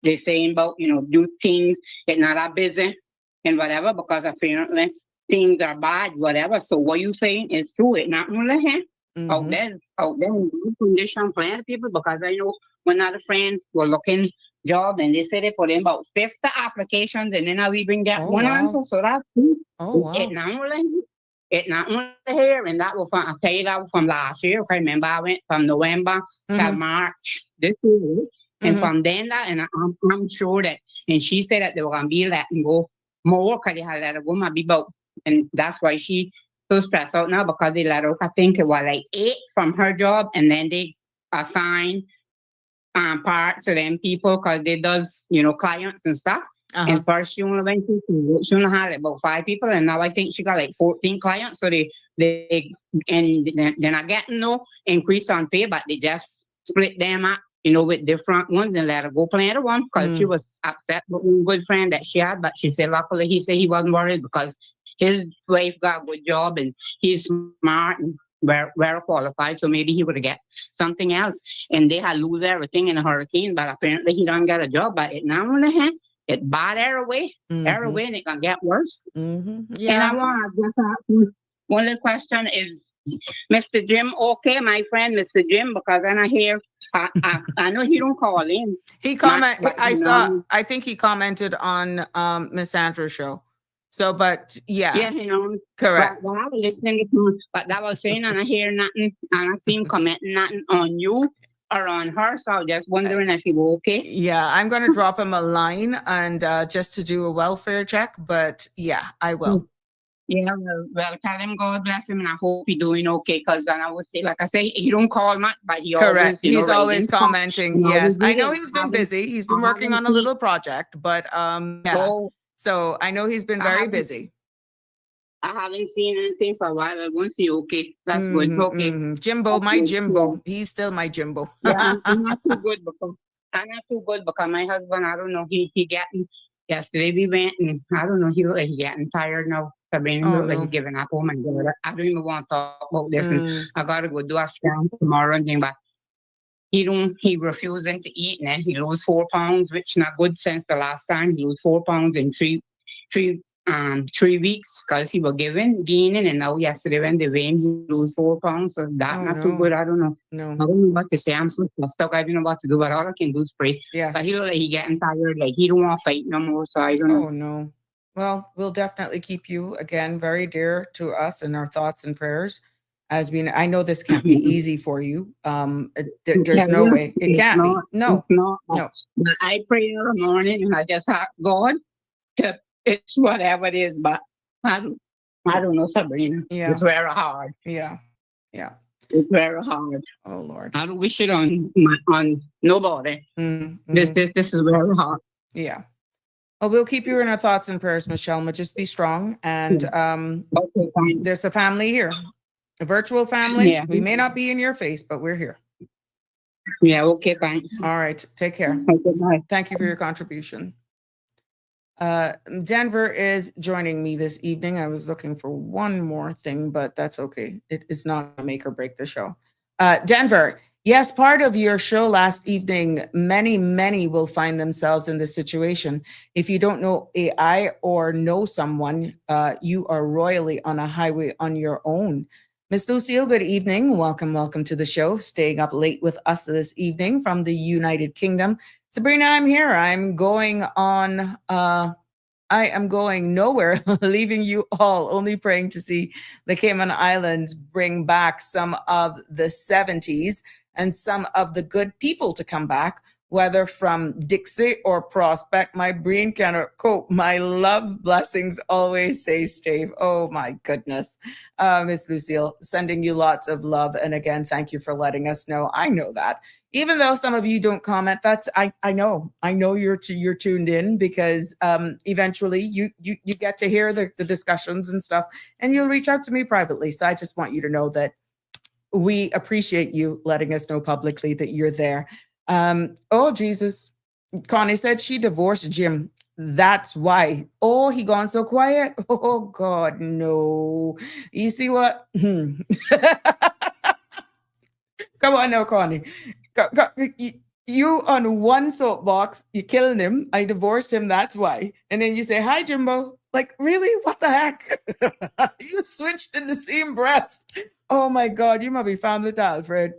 they're saying about, do things that not are busy and whatever, because apparently things are bad, whatever. So what you saying is true. It's not only him. Out there in good condition, plenty of people, because I know one other friend were looking job and they said they put in about 50 applications and then we bring that one answer. So that's true. It not only here, and that was from, I tell you, that was from last year. I remember I went from November till March this year. And from then that, and I'm sure that, and she said that they were gonna be letting go more, because they had let her go maybe about, and that's why she so stressed out now, because they let her, I think it was like 8 from her job, and then they assign parts to them people, because they does, clients and stuff. And first she only went to, she only had about 5 people, and now I think she got like 14 clients. So they and they're not getting no increase on pay, but they just split them up, with different ones, and let her go plan one, because she was upset with one good friend that she had. But she said luckily he said he wasn't worried, because his wife got a good job and he's smart and very qualified, so maybe he would get something else. And they had lose everything in a hurricane, but apparently he don't get a job. But it not only him, it bad everywhere, and it can get worse. Yeah. And I want to just ask you one little question: is Mr. Jim okay, my friend, Mr. Jim? Because then I hear, I know he don't call in. He I think he commented on Miss Andrew's show. So, but yeah, correct. But I was listening to him, but that was saying, and I hear nothing, and I see him commenting nothing on you or on her. So I was just wondering if he was okay. Yeah, I'm going to drop him a line and just to do a welfare check. But yeah, I will. Yeah, well, tell him God bless him, and I hope he's doing okay. Because I would say, like I say, he don't call much, but he correct. Always, he's always commenting. Yes, I know he's been busy. busy. He's been working on a little project, but yeah. So I know he's been very busy. I haven't seen anything for a while. I won't see. Okay, that's good. Okay, Jimbo, my Jimbo. He's still my Jimbo. Yeah, I'm not too good because my husband, I don't know, he getting. Yesterday we went, and I don't know, he looked like he getting tired now. Sabrina looked like he giving up. Oh my God, I don't even want to talk about this. And I gotta go do a scan tomorrow and thing, but he refusing to eat, and he lose 4 pounds, which not good since the last time. He lose 4 pounds in 3 weeks, because he was gaining, and now yesterday when they weighed him, he lose 4 pounds. So that's not too good. I don't know. I don't know what to say. I'm so stuck. I don't know what to do, but all I can do is pray. Yeah. But he look like he getting tired, like he don't want to fight no more. So I don't know. Oh no. Well, we'll definitely keep you again very dear to us in our thoughts and prayers. As I know this can't be easy for you. There's no way it can't be. No. But I pray in the morning, and I just ask God to it's whatever it is. But I don't know, Sabrina. Yeah. It's very hard. Yeah. It's very hard. Oh Lord. I don't wish it on nobody. This is very hard. Yeah. Well, we'll keep you in our thoughts and prayers, Michelle. But just be strong. And there's a family here. A virtual family. Yeah. We may not be in your face, but we're here. Yeah, okay, thanks. All right, take care. Okay, bye. Thank you for your contribution. Denver is joining me this evening. I was looking for one more thing, but that's okay. It is not going to make or break the show. Denver, yes, part of your show last evening, many will find themselves in this situation. If you don't know AI or know someone, you are royally on a highway on your own. Miss Lucille, good evening. Welcome to the show. Staying up late with us this evening from the United Kingdom. Sabrina, I'm here. I am going nowhere, leaving you all, only praying to see the Cayman Islands bring back some of the 70s and some of the good people to come back, whether from Dixie or Prospect. My brain cannot cope. My love blessings always say stave. Oh my goodness. Miss Lucille, sending you lots of love. And again, thank you for letting us know. I know that. Even though some of you don't comment, that's I know you're tuned in because eventually you get to hear the discussions and stuff, and you'll reach out to me privately. So I just want you to know that we appreciate you letting us know publicly that you're there. Oh Jesus, Connie said she divorced Jim. That's why. Oh, he gone so quiet. Oh God, no. You see what? Come on now, Connie. You on one soapbox, you killing him. I divorced him, that's why. And then you say, hi, Jimbo. Like, really? What the heck? You switched in the same breath. Oh my God, you might be found with Alfred.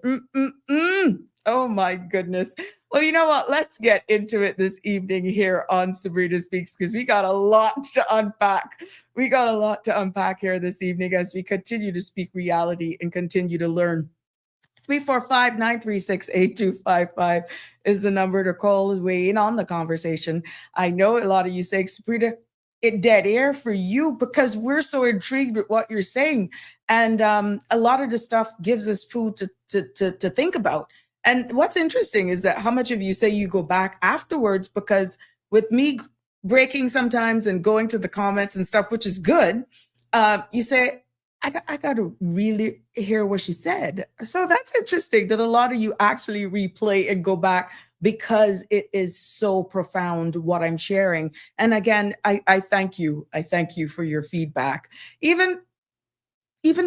Oh my goodness. Well, you know what? Let's get into it this evening here on Sabrina Speaks, because we got a lot to unpack. We got a lot to unpack here this evening as we continue to speak reality and continue to learn. 345-936-8255 is the number to call, weigh in on the conversation. I know a lot of you say, Sabrina, it dead air for you because we're so intrigued with what you're saying. And a lot of the stuff gives us food to think about. And what's interesting is that how much of you say you go back afterwards, because with me breaking sometimes and going to the comments and stuff, which is good, you say, I got to really hear what she said. So that's interesting that a lot of you actually replay and go back because it is so profound what I'm sharing. And again, I thank you. I thank you for your feedback. Even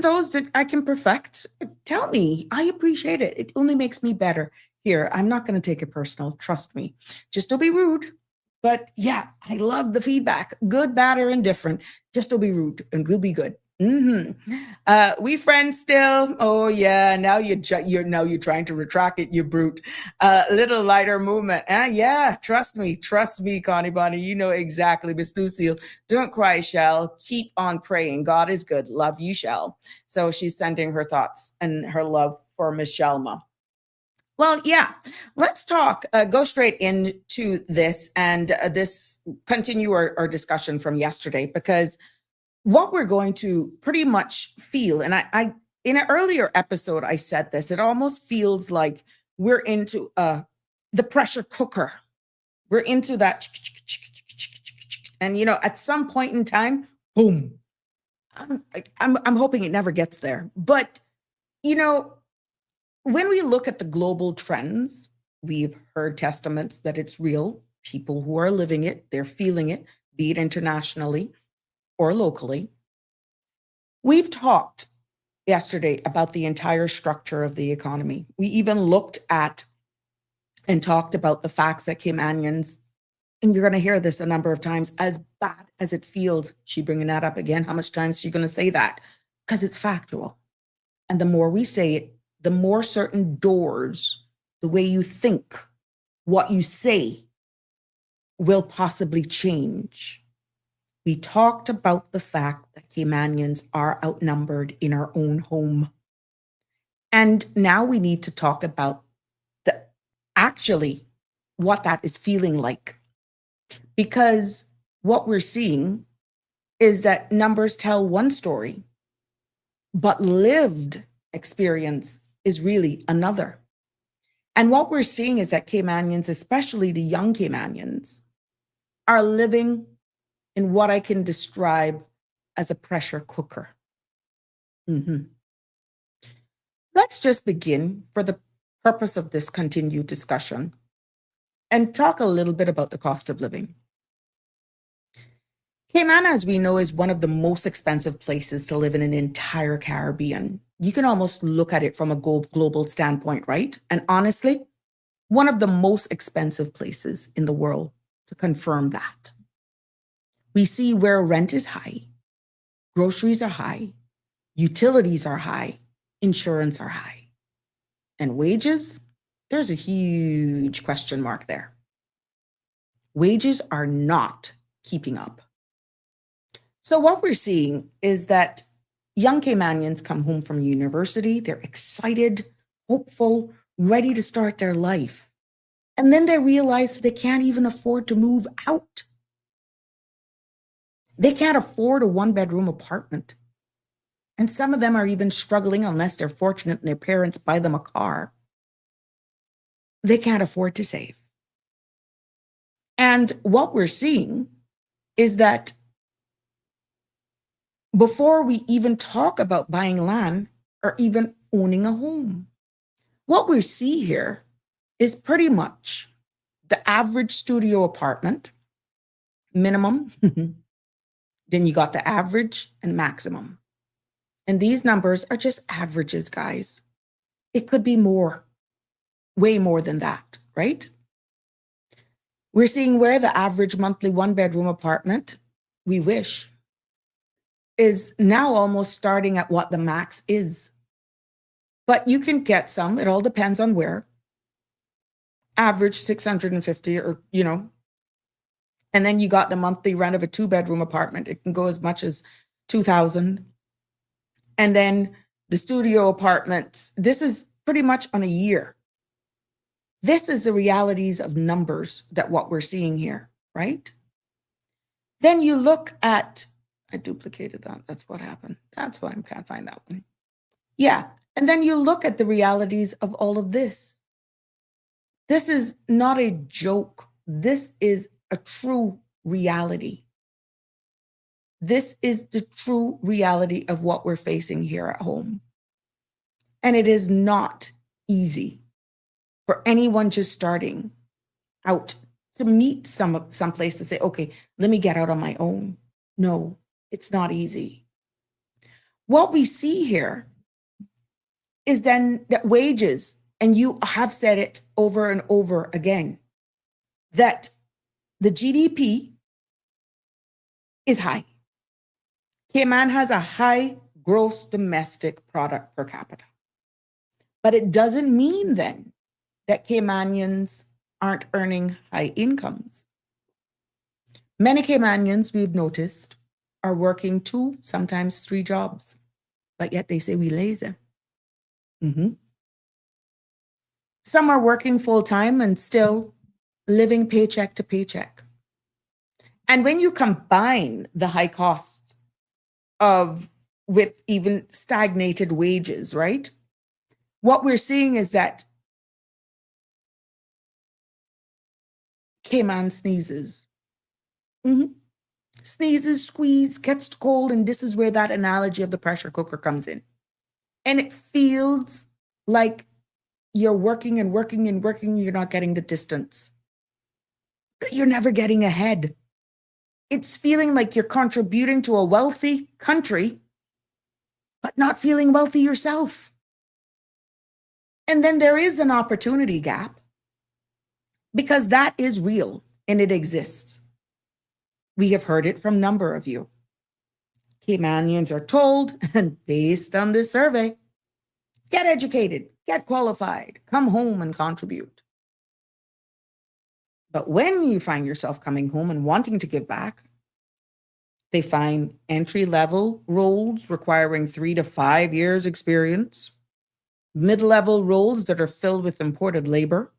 those that I can perfect, tell me. I appreciate it. It only makes me better. Here, I'm not going to take it personal. Trust me. Just don't be rude. But yeah, I love the feedback. Good, bad, or indifferent. Just don't be rude and we'll be good. We friends still. Oh yeah. Now you're trying to retract it, you brute. Little lighter movement. Yeah. Trust me, Connie Bonnie. You know exactly. Miss Lucille, don't cry, Shell. Keep on praying. God is good. Love you, Shell. So she's sending her thoughts and her love for Miss Shelma. Well, yeah, let's talk, go straight into this and this continue our discussion from yesterday, because what we're going to pretty much feel, and I in an earlier episode, I said this, it almost feels like we're into the pressure cooker. We're into that, and at some point in time, boom. I'm hoping it never gets there. But, when we look at the global trends, we've heard testaments that it's real. People who are living it, they're feeling it, be it internationally or locally. We've talked yesterday about the entire structure of the economy. We even looked at and talked about the facts that Caymanians, and you're going to hear this a number of times, as bad as it feels, she bringing that up again. How much time is she going to say that? Because it's factual. And the more we say it, the more certain doors, the way you think, what you say will possibly change. We talked about the fact that Caymanians are outnumbered in our own home. And now we need to talk about actually what that is feeling like. Because what we're seeing is that numbers tell one story, but lived experience is really another. And what we're seeing is that Caymanians, especially the young Caymanians, are living in what I can describe as a pressure cooker. Let's just begin, for the purpose of this continued discussion, and talk a little bit about the cost of living. Cayman, as we know, is one of the most expensive places to live in an entire Caribbean. You can almost look at it from a global standpoint, right? And honestly, one of the most expensive places in the world to confirm that. We see where rent is high, groceries are high, utilities are high, insurance are high, and wages, there's a huge question mark there. Wages are not keeping up. So what we're seeing is that young Caymanians come home from university, they're excited, hopeful, ready to start their life. And then they realize they can't even afford to move out. They can't afford a one-bedroom apartment. And some of them are even struggling, unless they're fortunate and their parents buy them a car. They can't afford to save. And what we're seeing is that before we even talk about buying land or even owning a home, what we see here is pretty much the average studio apartment, minimum, then you got the average and maximum. And these numbers are just averages, guys. It could be more, way more than that, right? We're seeing where the average monthly one-bedroom apartment, we wish, is now almost starting at what the max is. But you can get some, it all depends on where. Average 650 or, and then you got the monthly rent of a two-bedroom apartment. It can go as much as 2,000. And then the studio apartments, this is pretty much on a year. This is the realities of numbers that what we're seeing here, right? Then you look at, I duplicated that. That's what happened. That's why I can't find that one. Yeah. And then you look at the realities of all of this. This is not a joke. This is a true reality. This is the true reality of what we're facing here at home. And it is not easy for anyone just starting out to meet some place to say, okay, let me get out on my own. No, it's not easy. What we see here is then that wages, and you have said it over and over again, that the GDP is high. Cayman has a high gross domestic product per capita. But it doesn't mean then that Caymanians aren't earning high incomes. Many Caymanians, we've noticed, are working 2, sometimes 3 jobs, but yet they say we lazy. Some are working full-time and still living paycheck to paycheck. And when you combine the high costs with even stagnated wages, right? What we're seeing is that Cayman sneezes. Sneezes, squeeze, gets cold, and this is where that analogy of the pressure cooker comes in. And it feels like you're working and working and working, you're not getting the distance. But you're never getting ahead. It's feeling like you're contributing to a wealthy country, but not feeling wealthy yourself. And then there is an opportunity gap, because that is real and it exists. We have heard it from a number of you. Caymanians are told, and based on this survey, get educated, get qualified, come home and contribute. But when you find yourself coming home and wanting to give back, they find entry-level roles requiring 3 to 5 years experience, mid-level roles that are filled with imported labor.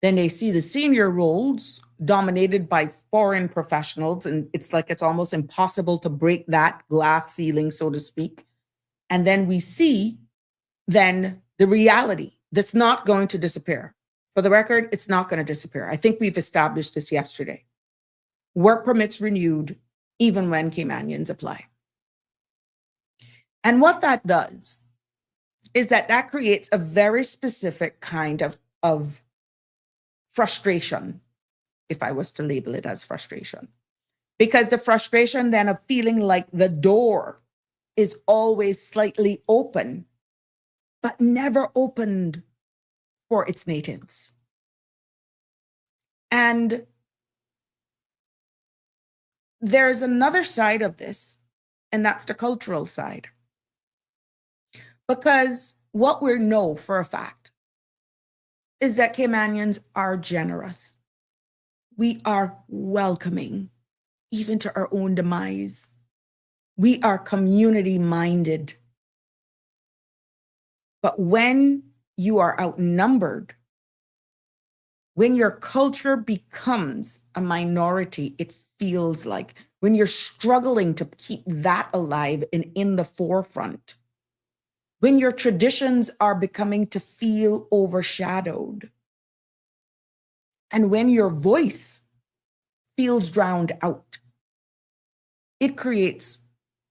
Then they see the senior roles dominated by foreign professionals, and it's like it's almost impossible to break that glass ceiling, so to speak. And then we see then the reality that's not going to disappear. For the record, it's not going to disappear. I think we've established this yesterday. Work permits renewed even when Caymanians apply. And what that does is that creates a very specific kind of frustration, if I was to label it as frustration. Because the frustration then of feeling like the door is always slightly open, but never opened for its natives. And there's another side of this, and that's the cultural side. Because what we know for a fact is that Caymanians are generous. We are welcoming, even to our own demise. We are community-minded. But when you are outnumbered, when your culture becomes a minority, it feels like, when you're struggling to keep that alive and in the forefront, when your traditions are becoming to feel overshadowed, and when your voice feels drowned out, it creates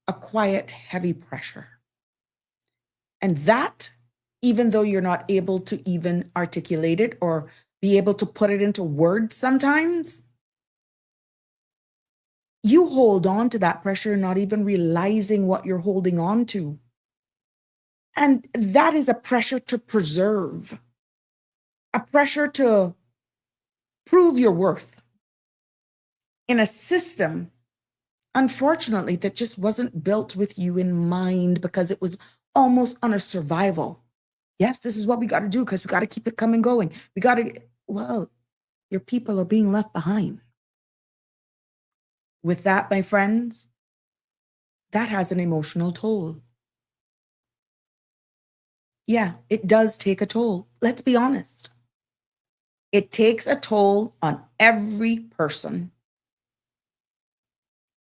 a quiet, heavy pressure. And that, even though you're not able to even articulate it or be able to put it into words sometimes, you hold on to that pressure, not even realizing what you're holding on to. And that is a pressure to preserve, a pressure to prove your worth in a system, unfortunately, that just wasn't built with you in mind, because it was almost on a survival. Yes, this is what we got to do because we got to keep it coming going. We got to, well, your people are being left behind. With that, my friends, that has an emotional toll. Yeah, it does take a toll. Let's be honest. It takes a toll on every person.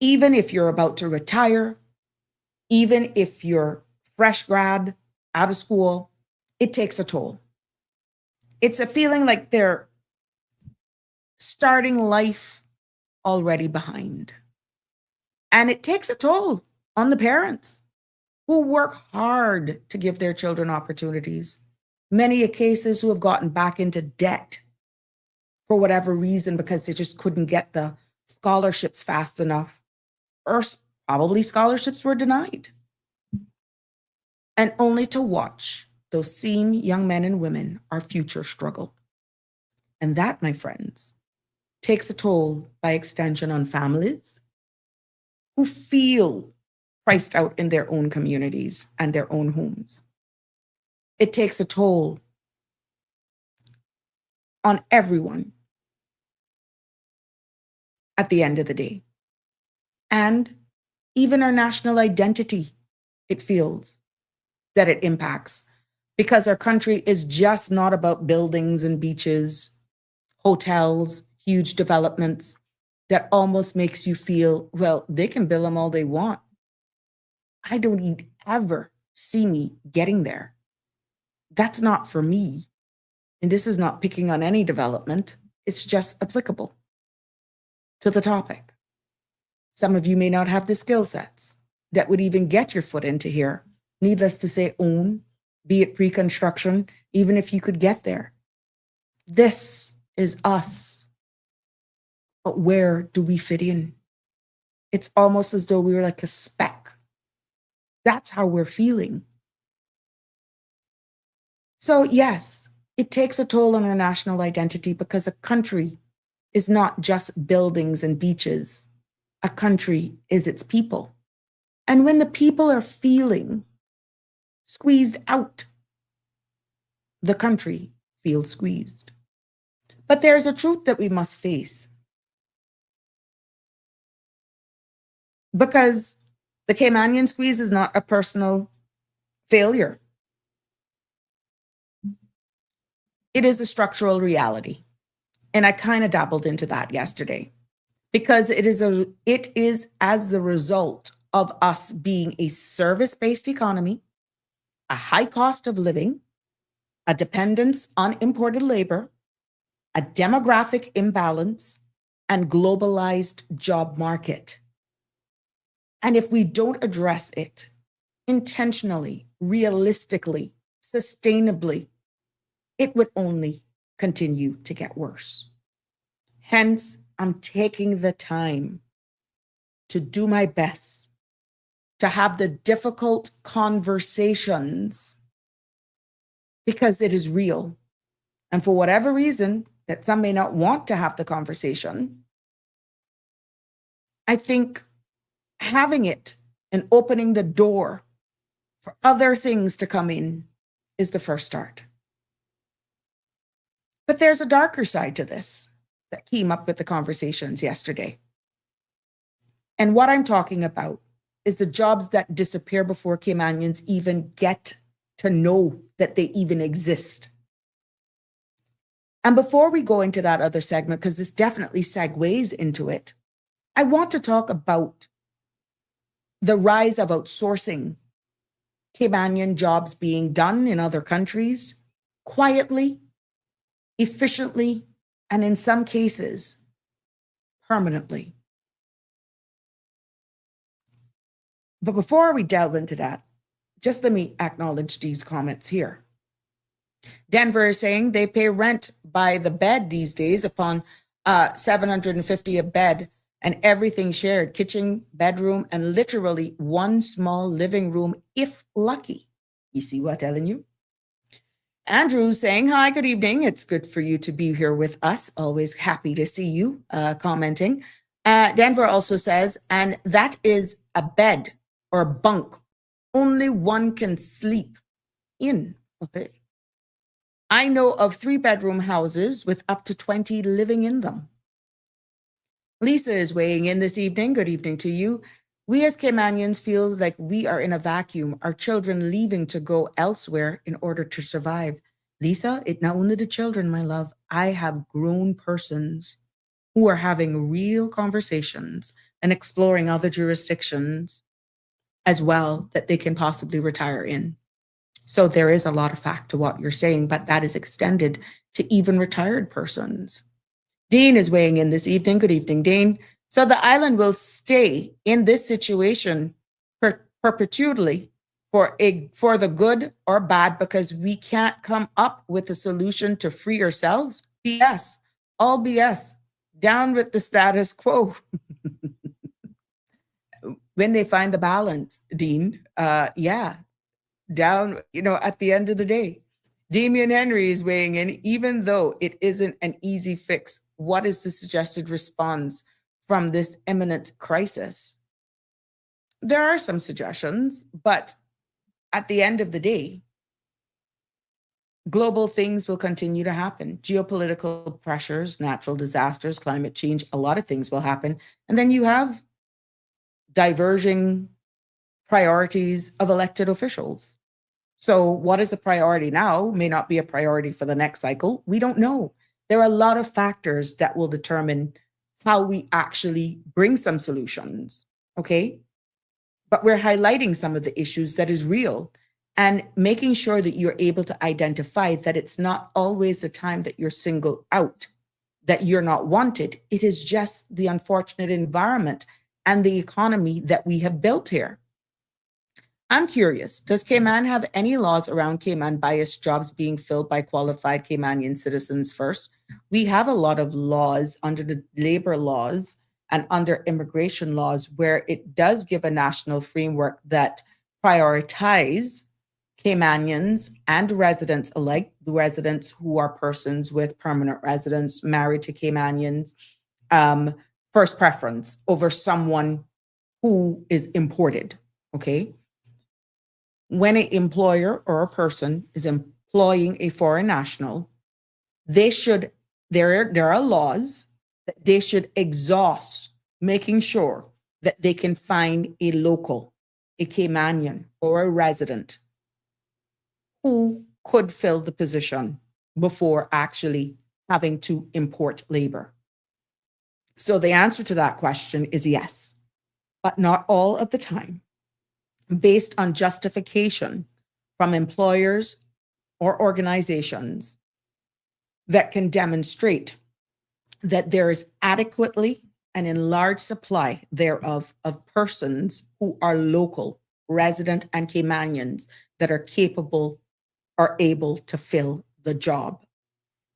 Even if you're about to retire, even if you're fresh grad, out of school, it takes a toll. It's a feeling like they're starting life already behind. And it takes a toll on the parents who work hard to give their children opportunities. Many cases who have gotten back into debt for whatever reason because they just couldn't get the scholarships fast enough, or probably scholarships were denied. And only to watch those same young men and women, our future, struggle. And that, my friends, takes a toll by extension on families who feel priced out in their own communities and their own homes. It takes a toll on everyone at the end of the day. And even our national identity, it feels that it impacts, because our country is just not about buildings and beaches, hotels, huge developments that almost makes you feel, well, they can build them all they want. I don't ever see me getting there. That's not for me. And this is not picking on any development. It's just applicable to the topic. Some of you may not have the skill sets that would even get your foot into here. Needless to say, own, be it pre-construction, even if you could get there. This is us. But where do we fit in? It's almost as though we were like a speck. That's how we're feeling. So yes, it takes a toll on our national identity, because a country is not just buildings and beaches. A country is its people. And when the people are feeling squeezed out, the country feels squeezed. But there's a truth that we must face. Because the Caymanian squeeze is not a personal failure. It is a structural reality. And I kind of dabbled into that yesterday, because it is as the result of us being a service-based economy, a high cost of living, a dependence on imported labor, a demographic imbalance, and globalized job market. And if we don't address it intentionally, realistically, sustainably, it would only continue to get worse. Hence, I'm taking the time to do my best to have the difficult conversations because it is real. And for whatever reason that some may not want to have the conversation, I think having it and opening the door for other things to come in is the first start. But there's a darker side to this that came up with the conversations yesterday. And what I'm talking about is the jobs that disappear before Caymanians even get to know that they even exist. And before we go into that other segment, because this definitely segues into it, I want to talk about the rise of outsourcing Caymanian jobs being done in other countries quietly, efficiently, and in some cases, permanently. But before we delve into that, just let me acknowledge these comments here. Denver is saying they pay rent by the bed these days upon $750 a bed and everything shared, kitchen, bedroom, and literally one small living room if lucky. You see what I'm telling you? Andrew's saying, hi, good evening. It's good for you to be here with us. Always happy to see you commenting. Denver also says, and that is a bed or a bunk. Only one can sleep in. Okay. I know of 3-bedroom houses with up to 20 living in them. Lisa is weighing in this evening. Good evening to you. We as Caymanians feel like we are in a vacuum, our children leaving to go elsewhere in order to survive. Lisa, it's not only the children, my love. I have grown persons who are having real conversations and exploring other jurisdictions as well that they can possibly retire in. So there is a lot of fact to what you're saying, but that is extended to even retired persons. Dean is weighing in this evening. Good evening, Dean. So the island will stay in this situation perpetually for the good or bad because we can't come up with a solution to free ourselves. BS. All BS. Down with the status quo. When they find the balance, Dean, yeah. Down, at the end of the day. Damian Henry is weighing in, even though it isn't an easy fix, what is the suggested response from this imminent crisis? There are some suggestions, but at the end of the day, global things will continue to happen. Geopolitical pressures, natural disasters, climate change, a lot of things will happen. And then you have diverging priorities of elected officials. So what is a priority now may not be a priority for the next cycle. We don't know. There are a lot of factors that will determine how we actually bring some solutions, okay? But we're highlighting some of the issues that is real and making sure that you're able to identify that it's not always the time that you're singled out, that you're not wanted. It is just the unfortunate environment and the economy that we have built here. I'm curious, does Cayman have any laws around Cayman biased jobs being filled by qualified Caymanian citizens first? We have a lot of laws under the labor laws and under immigration laws where it does give a national framework that prioritize Caymanians and residents alike, the residents who are persons with permanent residence married to Caymanians, first preference over someone who is imported, okay? When an employer or a person is employing a foreign national, there are laws that they should exhaust, making sure that they can find a local, a Caymanian or a resident who could fill the position before actually having to import labor. So the answer to that question is yes, but not all of the time, based on justification from employers or organizations that can demonstrate that there is adequately and in large supply thereof of persons who are local, resident, and Caymanians that are capable or able to fill the job.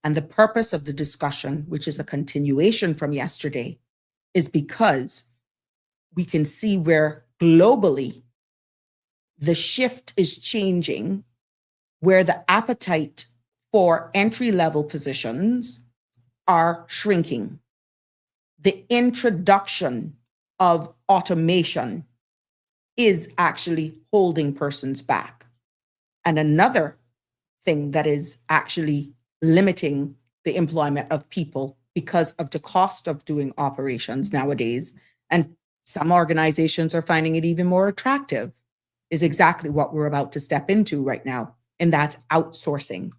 And the purpose of the discussion, which is a continuation from yesterday, is because we can see where globally the shift is changing where the appetite for entry-level positions are shrinking. The introduction of automation is actually holding persons back. And another thing that is actually limiting the employment of people because of the cost of doing operations nowadays, and some organizations are finding it even more attractive, is exactly what we're about to step into right now, and that's outsourcing.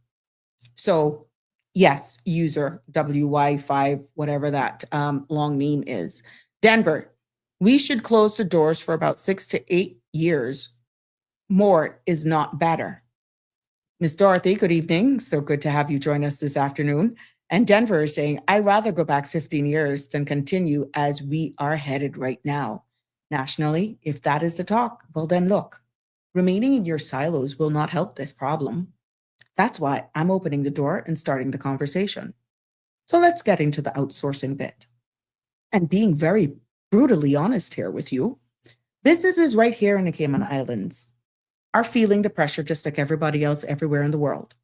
So yes, user WY5, whatever that long name is. Denver, we should close the doors for about 6 to 8 years. More is not better. Miss Dorothy, good evening. So good to have you join us this afternoon. And Denver is saying, I'd rather go back 15 years than continue as we are headed right now. Nationally, if that is the talk, well then look, remaining in your silos will not help this problem. That's why I'm opening the door and starting the conversation. So let's get into the outsourcing bit. And being very brutally honest here with you, businesses right here in the Cayman Islands are feeling the pressure just like everybody else everywhere in the world.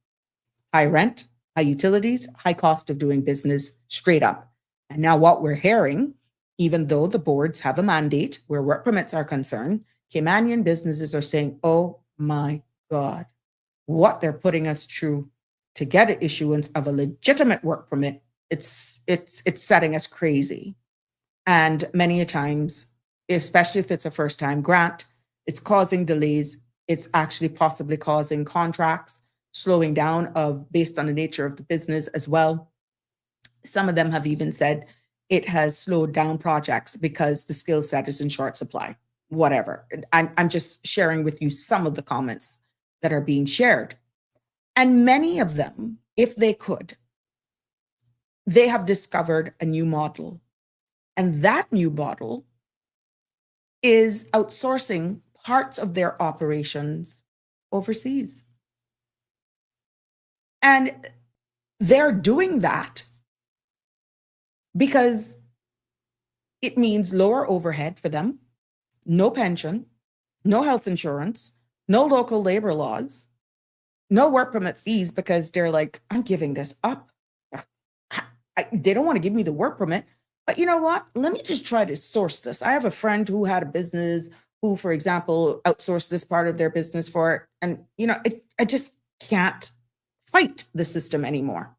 High rent, high utilities, high cost of doing business straight up. And now what we're hearing, even though the boards have a mandate where work permits are concerned, Caymanian businesses are saying, oh my God, what they're putting us through to get an issuance of a legitimate work permit, it's setting us crazy. And many a times, especially if it's a first-time grant, it's causing delays. It's actually possibly causing contracts slowing down based on the nature of the business as well. Some of them have even said it has slowed down projects because the skill set is in short supply. Whatever. I'm just sharing with you some of the comments that are being shared. And many of them, if they could, they have discovered a new model. And that new model is outsourcing parts of their operations overseas. And they're doing that because it means lower overhead for them, no pension, no health insurance, no local labor laws, no work permit fees, because they're like, I'm giving this up. They don't want to give me the work permit, but you know what? Let me just try to source this. I have a friend who had a business who, for example, outsourced this part of their business for it. And, you know, I just can't fight the system anymore.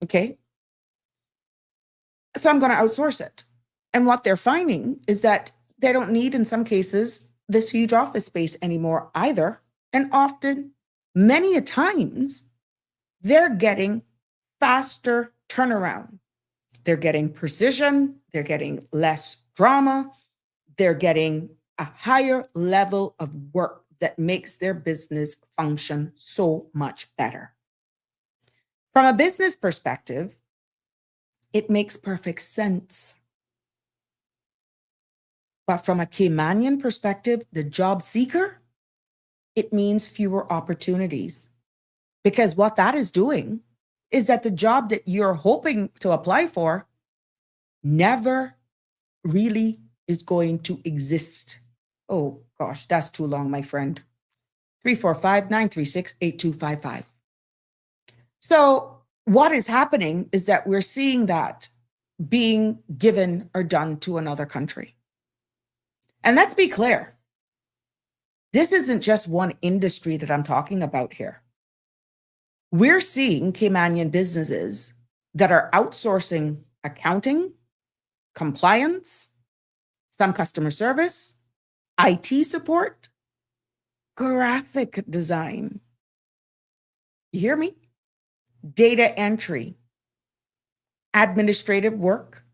Okay. So I'm going to outsource it. And what they're finding is that they don't need, in some cases, this huge office space anymore either. And often, many a times, they're getting faster turnaround. They're getting precision. They're getting less drama. They're getting a higher level of work that makes their business function so much better. From a business perspective, it makes perfect sense. But from a Caymanian perspective, the job seeker, it means fewer opportunities. Because what that is doing is that the job that you're hoping to apply for never really is going to exist. Oh gosh, that's too long, my friend. 345-936-8255. So what is happening is that we're seeing that being given or done to another country. And let's be clear, this isn't just one industry that I'm talking about here. We're seeing Caymanian businesses that are outsourcing accounting, compliance, some customer service, IT support, graphic design. You hear me? Data entry, administrative work,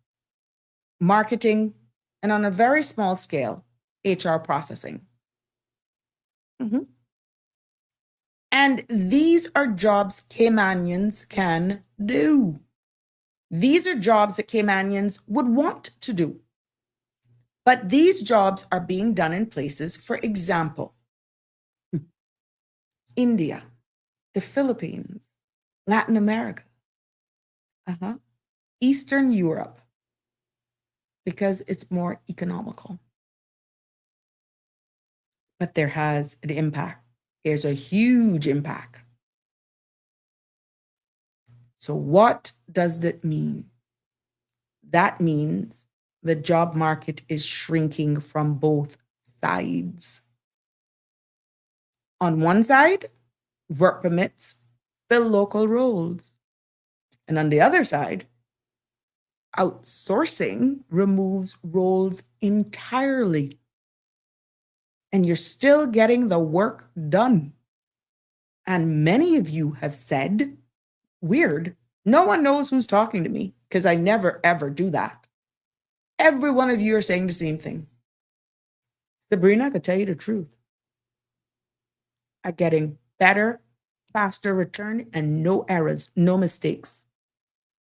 marketing, and on a very small scale, HR processing. And these are jobs Caymanians can do. These are jobs that Caymanians would want to do. But these jobs are being done in places, for example, India, the Philippines, Latin America, Eastern Europe, because it's more economical. but there has an impact. There's a huge impact. So what does that mean? That means the job market is shrinking from both sides. On one side, work permits fill local roles. And on the other side, outsourcing removes roles entirely. And you're still getting the work done. And many of you have said, weird, no one knows who's talking to me because I never, ever do that. Every one of you are saying the same thing. Sabrina, I could tell you the truth. I'm getting better, faster return and no errors, no mistakes.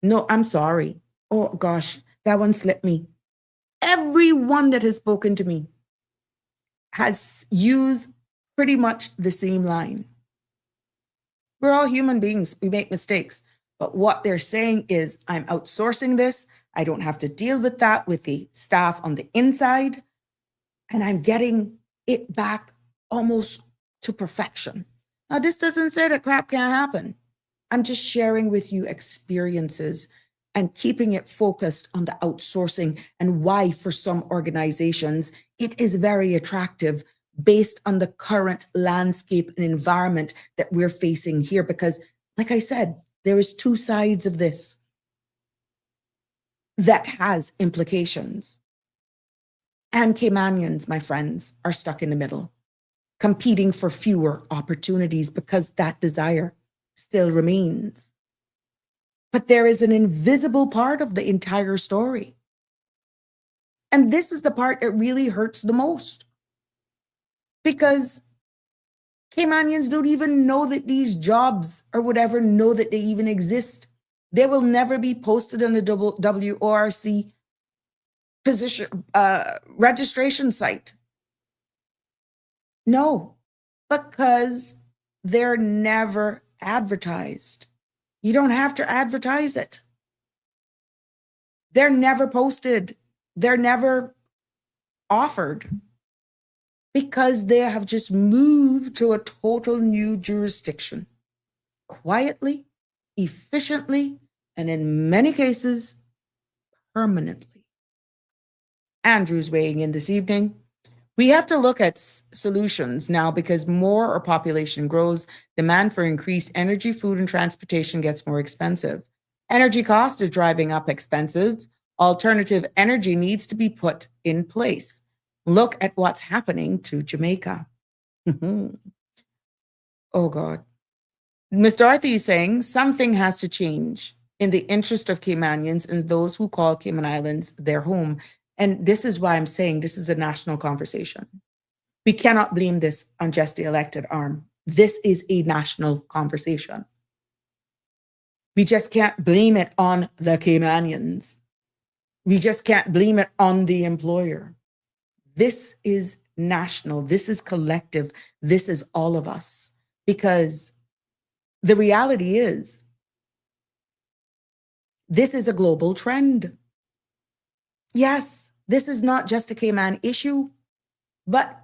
No, I'm sorry. Oh gosh, that one slipped me. Everyone that has spoken to me has used pretty much the same line. We're all human beings. We make mistakes. But what they're saying is, I'm outsourcing this. I don't have to deal with that with the staff on the inside. And I'm getting it back almost to perfection. Now, this doesn't say that crap can't happen. I'm just sharing with you experiences and keeping it focused on the outsourcing and why for some organizations it is very attractive based on the current landscape and environment that we're facing here. Because, like I said, there is two sides of this that has implications. And Caymanians, my friends, are stuck in the middle, competing for fewer opportunities because that desire still remains. But there is an invisible part of the entire story. And this is the part that really hurts the most. Because Caymanians don't even know that these jobs or whatever know that they even exist. They will never be posted on the WORC position registration site. No, because they're never advertised. You don't have to advertise it. They're never posted. They're never offered because they have just moved to a total new jurisdiction, quietly, efficiently, and in many cases, permanently. Andrew's weighing in this evening. We have to look at solutions now because more our population grows, demand for increased energy, food, and transportation gets more expensive. Energy cost is driving up expensive. Alternative energy needs to be put in place. Look at what's happening to Jamaica. Oh, God. Miss Dorothy is saying something has to change in the interest of Caymanians and those who call Cayman Islands their home. And this is why I'm saying this is a national conversation. We cannot blame this on just the elected arm. This is a national conversation. We just can't blame it on the Caymanians. We just can't blame it on the employer. This is national. This is collective. This is all of us. Because the reality is, this is a global trend. Yes, this is not just a Cayman issue, but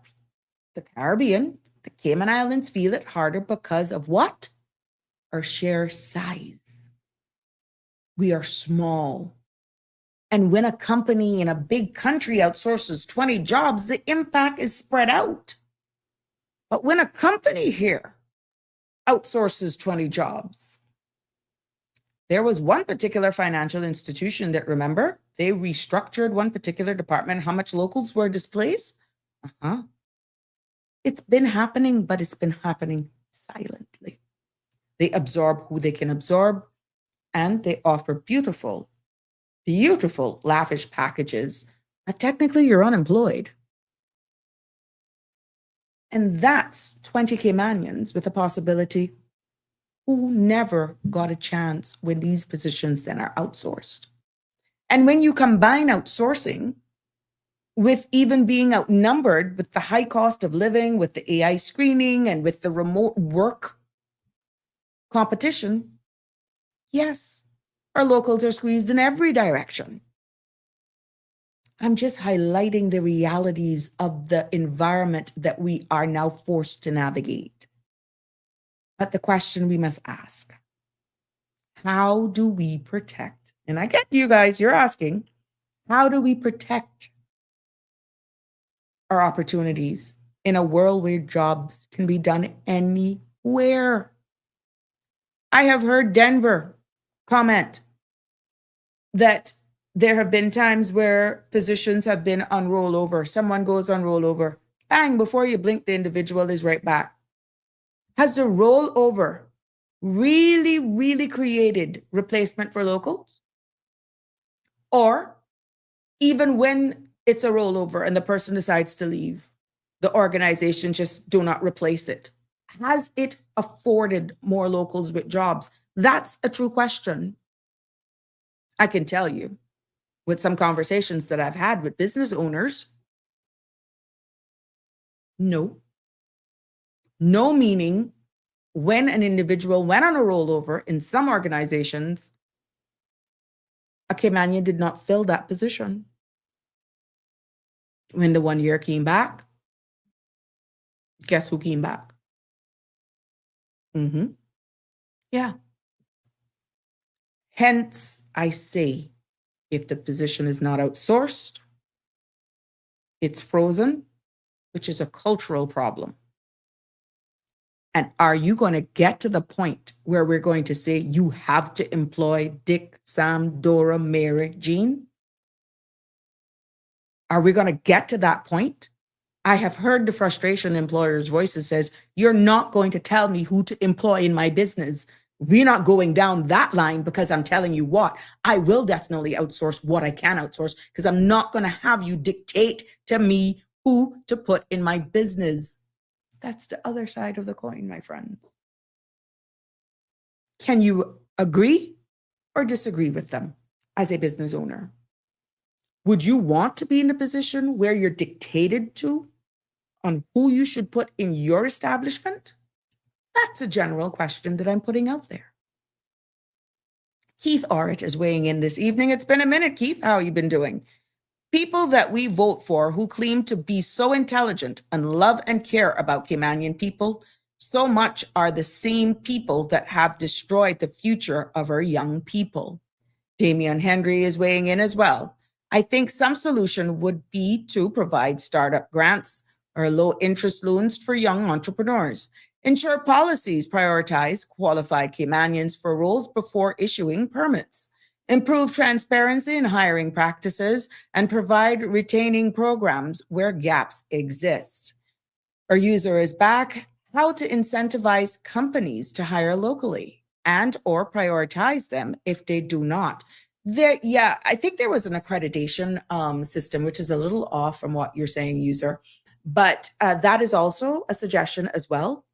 the Caribbean, the Cayman Islands feel it harder because of what? Our sheer size. We are small. And when a company in a big country outsources 20 jobs, the impact is spread out. But when a company here outsources 20 jobs, there was one particular financial institution that, remember, they restructured one particular department, how much locals were displaced. It's been happening, but it's been happening silently. They absorb who they can absorb, and they offer beautiful, lavish packages. But technically, you're unemployed. And that's 20 Caymanians with a possibility who never got a chance when these positions then are outsourced. And when you combine outsourcing with even being outnumbered with the high cost of living, with the AI screening, and with the remote work competition, yes, our locals are squeezed in every direction. I'm just highlighting the realities of the environment that we are now forced to navigate. But the question we must ask, how do we protect? And I get you guys, you're asking, how do we protect our opportunities in a world where jobs can be done anywhere? I have heard Denver comment that there have been times where positions have been on rollover. Someone goes on rollover, bang, before you blink, the individual is right back. Has the rollover really created replacement for locals? Or even when it's a rollover and the person decides to leave, the organization just do not replace it. Has it afforded more locals with jobs? That's a true question. I can tell you with some conversations that I've had with business owners, no. No meaning when an individual went on a rollover in some organizations, a Caymanian did not fill that position. When the 1 year came back, guess who came back? Yeah. Hence, I say, if the position is not outsourced, it's frozen, which is a cultural problem. And are you going to get to the point where we're going to say you have to employ Dick, Sam, Dora, Mary, Jean? Are we going to get to that point? I have heard the frustration in employers' voices says, you're not going to tell me who to employ in my business. We're not going down that line because I'm telling you what, I will definitely outsource what I can outsource because I'm not going to have you dictate to me who to put in my business. That's the other side of the coin, my friends. Can you agree or disagree with them as a business owner? Would you want to be in a position where you're dictated to on who you should put in your establishment? That's a general question that I'm putting out there. Keith Orrit is weighing in this evening. It's been a minute, Keith. How have you been doing? People that we vote for who claim to be so intelligent and love and care about Caymanian people so much are the same people that have destroyed the future of our young people. Damian Henry is weighing in as well. I think some solution would be to provide startup grants or low interest loans for young entrepreneurs. Ensure policies prioritize qualified Caymanians for roles before issuing permits. Improve transparency in hiring practices and provide retaining programs where gaps exist. Our user is back. How to incentivize companies to hire locally and or prioritize them if they do not. I think there was an accreditation system, which is a little off from what you're saying, user. But that is also a suggestion as well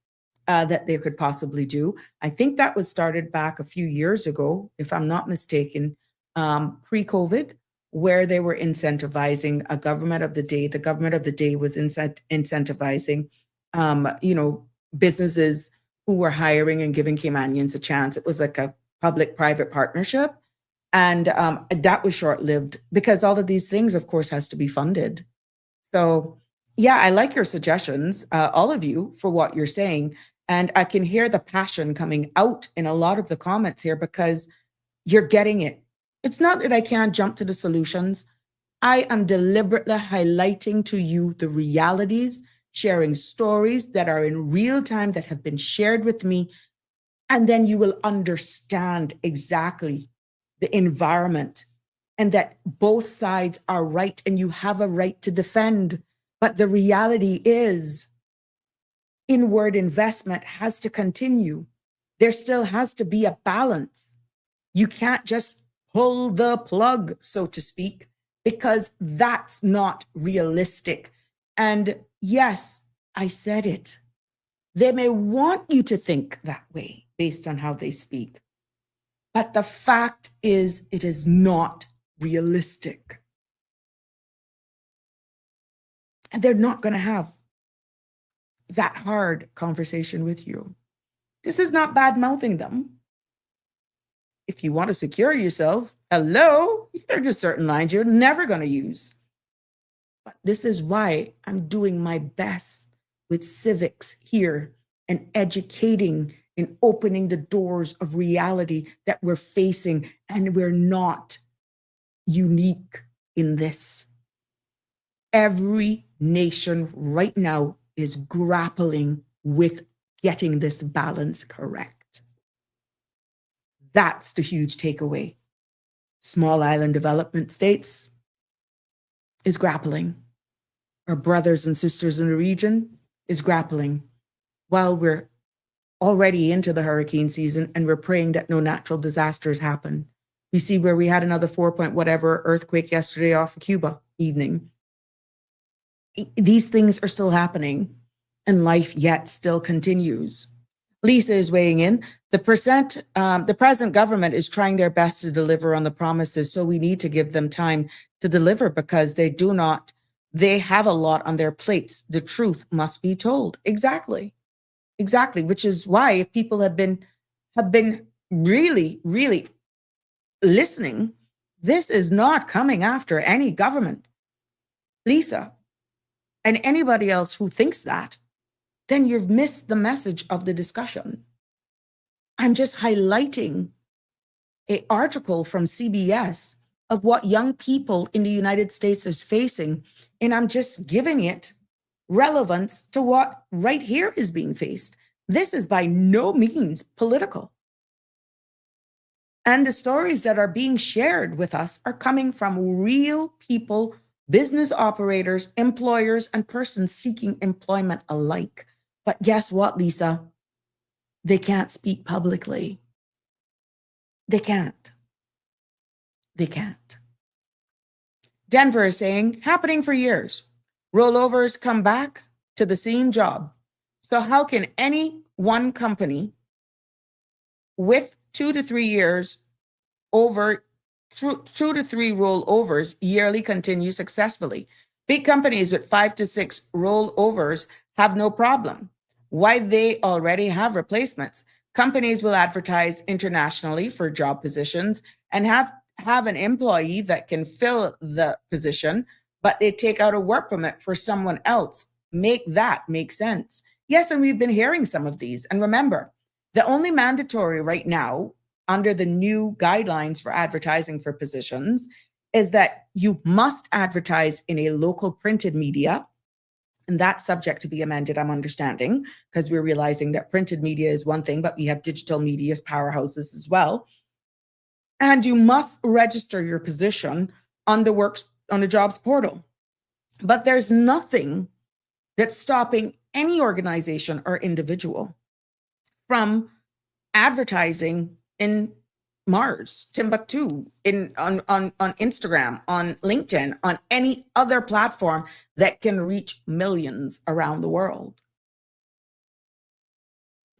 that they could possibly do. I think that was started back a few years ago, if I'm not mistaken, pre-COVID, where they were incentivizing a government of the day. The government of the day was incentivizing, businesses who were hiring and giving Caymanians a chance. It was like a public-private partnership. And that was short-lived because all of these things, of course, has to be funded. So, yeah, I like your suggestions, all of you, for what you're saying. And I can hear the passion coming out in a lot of the comments here because you're getting it. It's not that I can't jump to the solutions. I am deliberately highlighting to you the realities, sharing stories that are in real time that have been shared with me. And then you will understand exactly the environment and that both sides are right and you have a right to defend. But the reality is inward investment has to continue. There still has to be a balance. You can't just pull the plug, so to speak, because that's not realistic. And yes, I said it. They may want you to think that way based on how they speak. But the fact is, it is not realistic. And they're not going to have that hard conversation with you. This is not bad-mouthing them. If you want to secure yourself, hello, there are just certain lines you're never going to use. But this is why I'm doing my best with civics here and educating and opening the doors of reality that we're facing, and we're not unique in this. Every nation right now is grappling with getting this balance correct. That's the huge takeaway. Small island development states is grappling. Our brothers and sisters in the region is grappling while we're already into the hurricane season and we're praying that no natural disasters happen. We see where we had another 4 whatever earthquake yesterday off of Cuba evening. These things are still happening and life yet still continues. Lisa is weighing in. The present government is trying their best to deliver on the promises, so we need to give them time to deliver because they have a lot on their plates. The truth must be told. Exactly, which is why if people have been really, really listening, this is not coming after any government. Lisa, and anybody else who thinks that, then you've missed the message of the discussion. I'm just highlighting an article from CBS of what young people in the United States is facing, and I'm just giving it relevance to what right here is being faced. This is by no means political. And the stories that are being shared with us are coming from real people, business operators, employers, and persons seeking employment alike. But guess what, Lisa? They can't speak publicly. They can't. Denver is saying, happening for years. Rollovers come back to the same job. So how can any one company with 2 to 3 years over 2 to 3 rollovers yearly continue successfully? Big companies with 5 to 6 rollovers have no problem. Why? They already have replacements. Companies will advertise internationally for job positions and have an employee that can fill the position, but they take out a work permit for someone else. Make that make sense. Yes, and we've been hearing some of these. And remember, the only mandatory right now under the new guidelines for advertising for positions is that you must advertise in a local printed media. And that's subject to be amended, I'm understanding, because we're realizing that printed media is one thing, but we have digital media powerhouses as well. And you must register your position on the jobs portal. But there's nothing that's stopping any organization or individual from advertising in Mars, Timbuktu, on Instagram, on LinkedIn, on any other platform that can reach millions around the world.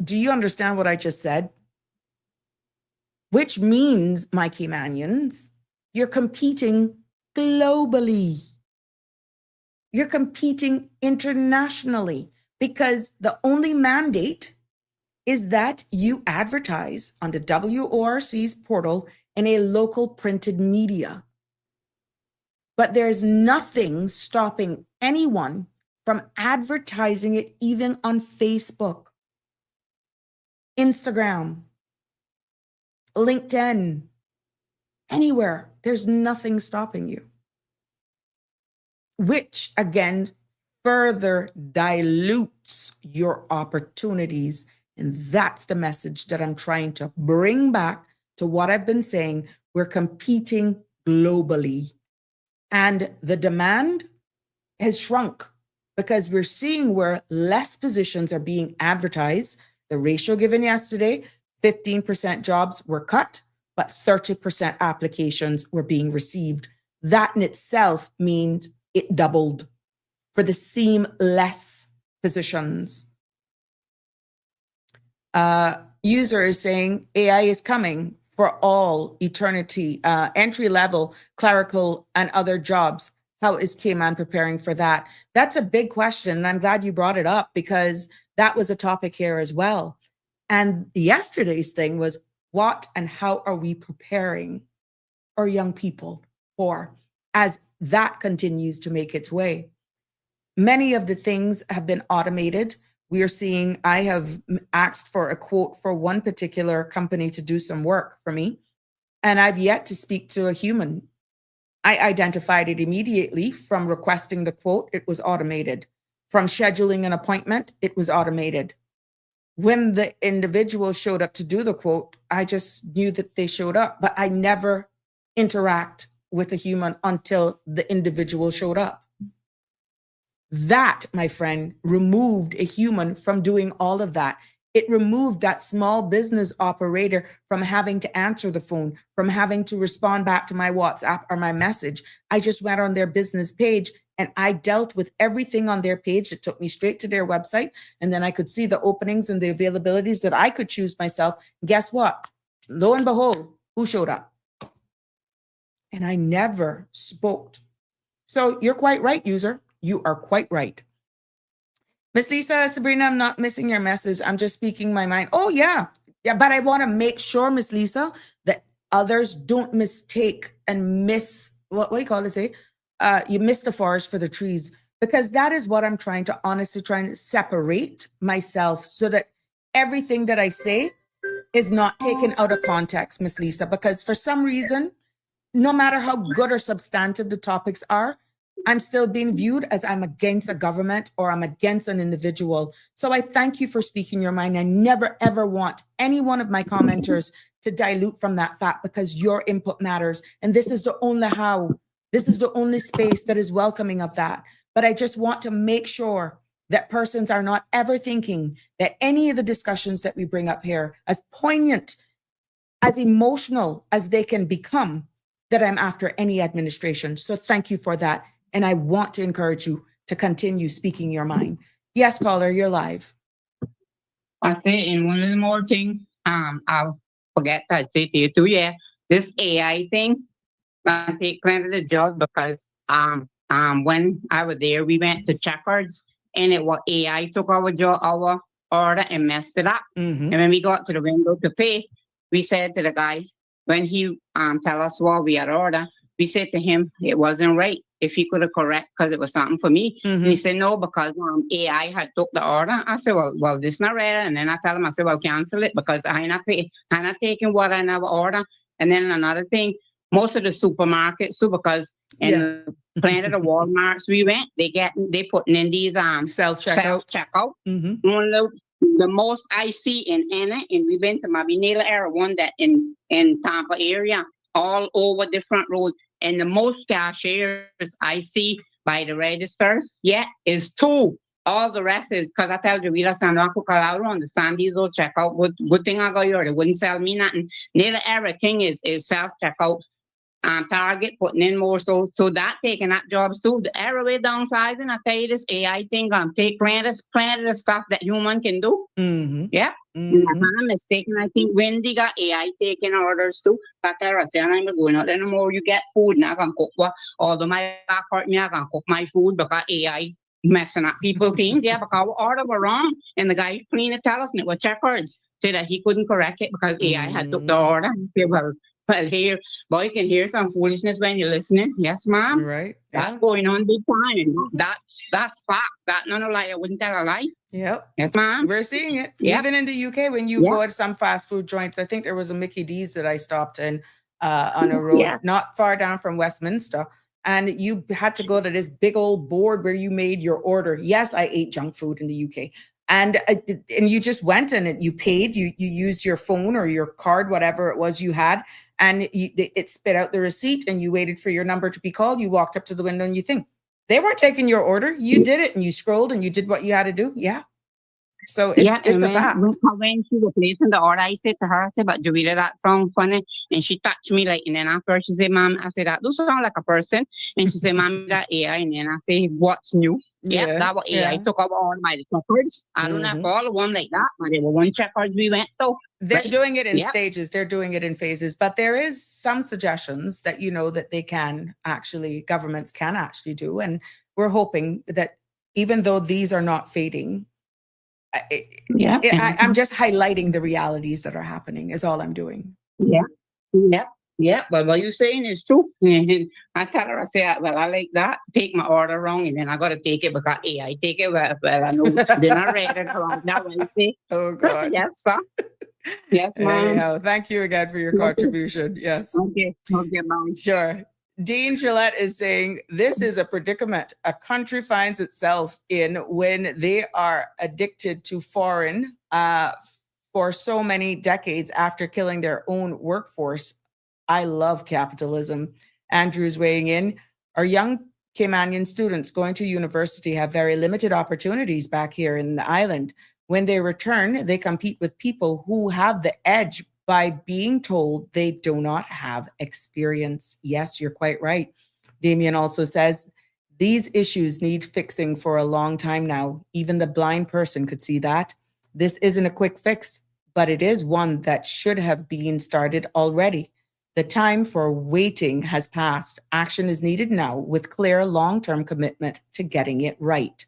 Do you understand what I just said? Which means, my Caymanians, you're competing globally. You're competing internationally because the only mandate is that you advertise on the WORC's portal in a local printed media. But there's nothing stopping anyone from advertising it even on Facebook, Instagram, LinkedIn, anywhere. There's nothing stopping you. Which, again, further dilutes your opportunities. And that's the message that I'm trying to bring back to what I've been saying. We're competing globally. And the demand has shrunk because we're seeing where less positions are being advertised. The ratio given yesterday, 15% jobs were cut, but 30% applications were being received. That in itself means it doubled for the same less positions. User is saying AI is coming for all eternity, entry-level, clerical, and other jobs. How is Cayman preparing for that? That's a big question, and I'm glad you brought it up because that was a topic here as well. And yesterday's thing was what and how are we preparing our young people for, as that continues to make its way. Many of the things have been automated. We are seeing, I have asked for a quote for one particular company to do some work for me, and I've yet to speak to a human. I identified it immediately from requesting the quote, it was automated. From scheduling an appointment, it was automated. When the individual showed up to do the quote, I just knew that they showed up, but I never interact with a human until the individual showed up. That, my friend, removed a human from doing all of that. It removed that small business operator from having to answer the phone, from having to respond back to my WhatsApp or my message. I just went on their business page and I dealt with everything on their page. It took me straight to their website. And then I could see the openings and the availabilities that I could choose myself. Guess what? Lo and behold, who showed up? And I never spoke. So you're quite right, user. You are quite right. Miss Lisa, Sabrina, I'm not missing your message. I'm just speaking my mind. Oh, yeah. Yeah, but I want to make sure, Miss Lisa, that others don't mistake and miss, what do you call it, say? You miss the forest for the trees, because that is what I'm trying to honestly try and separate myself so that everything that I say is not taken out of context, Miss Lisa, because for some reason, no matter how good or substantive the topics are, I'm still being viewed as I'm against a government or I'm against an individual. So I thank you for speaking your mind. I never, ever want any one of my commenters to dilute from that fact, because your input matters. And this is the only space that is welcoming of that. But I just want to make sure that persons are not ever thinking that any of the discussions that we bring up here, as poignant, as emotional as they can become, that I'm after any administration. So thank you for that. And I want to encourage you to continue speaking your mind. Yes, caller, you're live. I say, and one little more thing, I'll forget that say to you too, yeah. This AI thing, I take credit of the job because when I was there, we went to Checkers and it was AI took our job, our order and messed it up. Mm-hmm. And when we got to the window to pay, we said to the guy, when he tell us what we had ordered, we said to him it wasn't right. If he could have correct, because it was something for me. Mm-hmm. And he said, no, because AI had took the order. I said, well, this not right. And then I tell him, I said, well, cancel it because I not taking what I never order. And then another thing, most of the supermarkets too, because in the plenty of the Walmarts we went, they putting in these self-checkout. Mm-hmm. The most I see in Anna, and we've been to Mabinela area, one that in Tampa area, all over different roads. And the most cashiers I see by the registers, is 2. All the rest is, because I tell you, we don't understand these old checkout. Good thing I got here, they wouldn't sell me nothing. Nearly everything is self-checkout. Target putting in more, so that taking that jobs too. The everywhere downsizing, I tell you, this AI thing take plenty of the stuff that human can do. Mm-hmm. Yeah. Mm-hmm. If I'm not mistaken, I think Wendy got AI taking orders too. I tell her, I say, I'm not going out there no more. You get food now, I can cook what. Although my back hurt me, I can cook my food because AI messing up people things. Yeah, because our order were wrong, and the guy cleaner tell us, and it was Checkers, say that he couldn't correct it because AI had took the order. And say, well, here, boy, you can hear some foolishness when you're listening. Yes, ma'am. Right. That's going on big time. That's fact. That no lie. I wouldn't tell a lie. Yep. Yes, ma'am. We're seeing it. Yep. Even in the UK, when you go to some fast food joints, I think there was a Mickey D's that I stopped in on a road not far down from Westminster. And you had to go to this big old board where you made your order. Yes, I ate junk food in the UK. And you just went and you paid, you used your phone or your card, whatever it was you had, and it spit out the receipt and you waited for your number to be called. You walked up to the window and you think, they weren't taking your order. You did it and you scrolled and you did what you had to do. Yeah. So it's a fact. When she was placing the order, I said to her, I said, but Julia, that sound funny. And she touched me like, and then after she said, Mom, I said, that do sound like a person. And she said, Mom, that AI. And then I say, what's new? Yeah, that was AI took over all my Checkers. I don't have all of them like that, but there were one Checkers we went to. They're doing it in stages. They're doing it in phases. But there is some suggestions that, that they governments can actually do. And we're hoping that even though these are not fading, I'm just highlighting the realities that are happening is all I'm doing. Yeah. Yeah, but what you're saying is true. And I tell her, I say, well, I like that. Take my order wrong, and then I got to take it because I take it well, I know. Then I read it wrong that Wednesday. Oh, God. Yes, sir. Yes, ma'am. Anyhow, thank you again for your Okay. contribution. Yes. Okay. Okay, bye. Sure. Dean Gillette is saying this is a predicament a country finds itself in when they are addicted to foreign for so many decades after killing their own workforce. I love capitalism. Andrew's weighing in. Our young Caymanian students going to university have very limited opportunities back here in the island. When they return, they compete with people who have the edge by being told they do not have experience. Yes, you're quite right. Damien also says these issues need fixing for a long time now. Even the blind person could see that. This isn't a quick fix, but it is one that should have been started already. The time for waiting has passed. Action is needed now with clear long-term commitment to getting it right.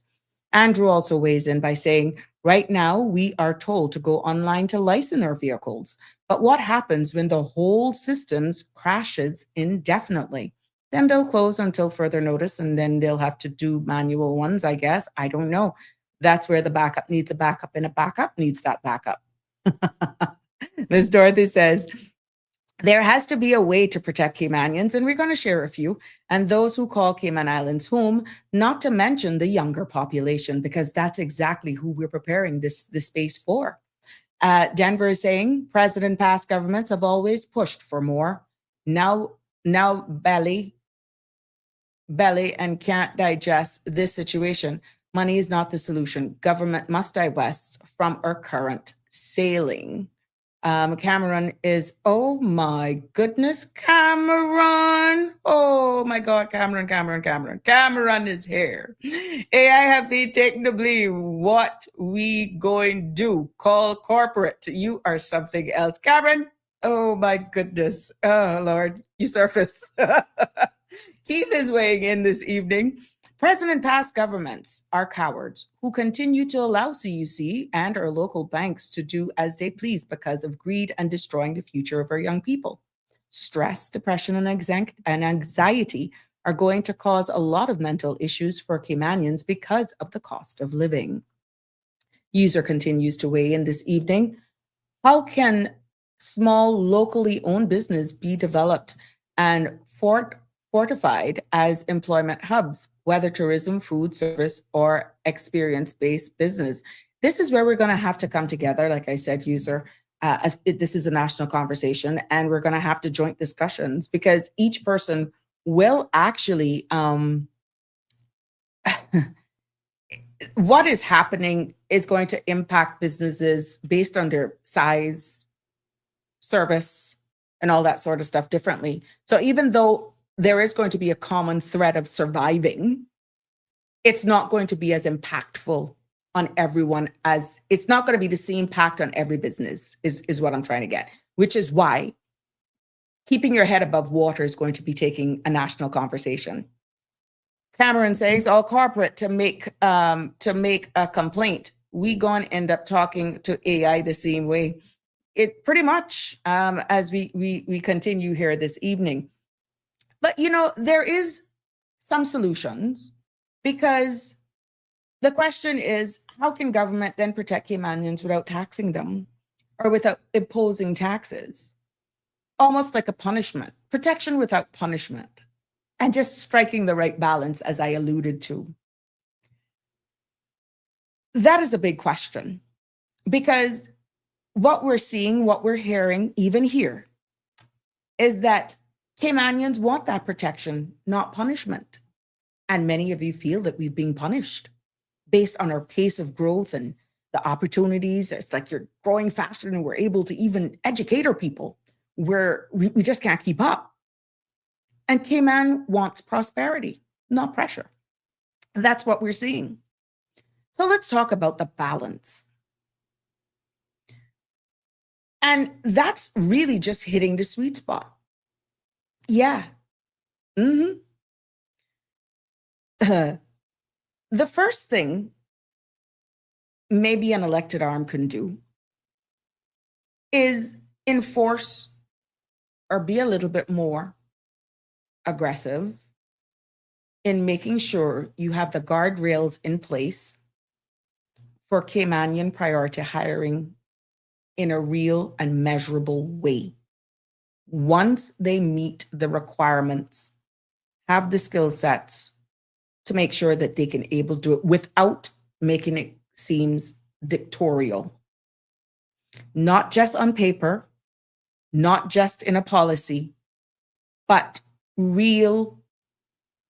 Andrew also weighs in by saying, right now we are told to go online to license our vehicles. But what happens when the whole systems crashes indefinitely? Then they'll close until further notice and then they'll have to do manual ones, I guess. I don't know. That's where the backup needs a backup and a backup needs that backup. Ms. Dorothy says, there has to be a way to protect Caymanians, and we're going to share a few, and those who call Cayman Islands home, not to mention the younger population, because that's exactly who we're preparing this space for. Denver is saying, President past governments have always pushed for more. Now belly and can't digest this situation. Money is not the solution. Government must divest from our current sailing. Cameron is, oh my goodness, Cameron. Oh my God, Cameron is here. AI have been taking the blame. What we going do? Call corporate. You are something else. Cameron, oh my goodness. Oh Lord, you surface. Keith is weighing in this evening. President past governments are cowards who continue to allow CUC and our local banks to do as they please because of greed and destroying the future of our young people. Stress, depression, and anxiety are going to cause a lot of mental issues for Caymanians because of the cost of living. User continues to weigh in this evening. How can small locally owned business be developed and fortified as employment hubs, whether tourism, food service, or experience-based business? This is where we're going to have to come together. Like I said, user, this is a national conversation, and we're going to have to joint discussions because each person will actually, what is happening is going to impact businesses based on their size, service, and all that sort of stuff differently. So even though there is going to be a common thread of surviving, it's not going to be as impactful on everyone as, it's not going to be the same impact on every business is what I'm trying to get, which is why keeping your head above water is going to be taking a national conversation. Cameron says all corporate to make a complaint. We gonna end up talking to AI the same way. It pretty much as we continue here this evening. But, you know, there is some solutions because the question is, how can government then protect Caymanians without taxing them or without imposing taxes? Almost like a punishment, protection without punishment, and just striking the right balance, as I alluded to. That is a big question because what we're seeing, what we're hearing, even here, is that Caymanians want that protection, not punishment. And many of you feel that we've been punished based on our pace of growth and the opportunities. It's like you're growing faster than we're able to even educate our people, where we just can't keep up. And Cayman wants prosperity, not pressure. That's what we're seeing. So let's talk about the balance. And that's really just hitting the sweet spot. Yeah. The first thing maybe an elected arm can do is enforce or be a little bit more aggressive in making sure you have the guardrails in place for Caymanian priority hiring in a real and measurable way. Once they meet the requirements, have the skill sets to make sure that they can able to do it without making it seem dictatorial. Not just on paper, not just in a policy, but real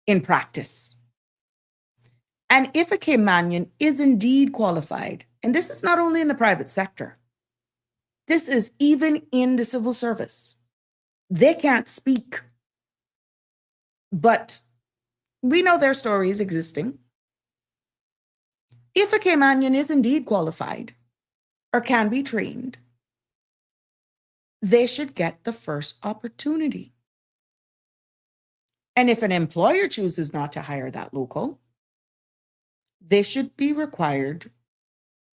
in practice. And if a Caymanian is indeed qualified, and this is not only in the private sector, this is even in the civil service. They can't speak, but we know their stories existing. If a Caymanian is indeed qualified or can be trained, they should get the first opportunity. And if an employer chooses not to hire that local, they should be required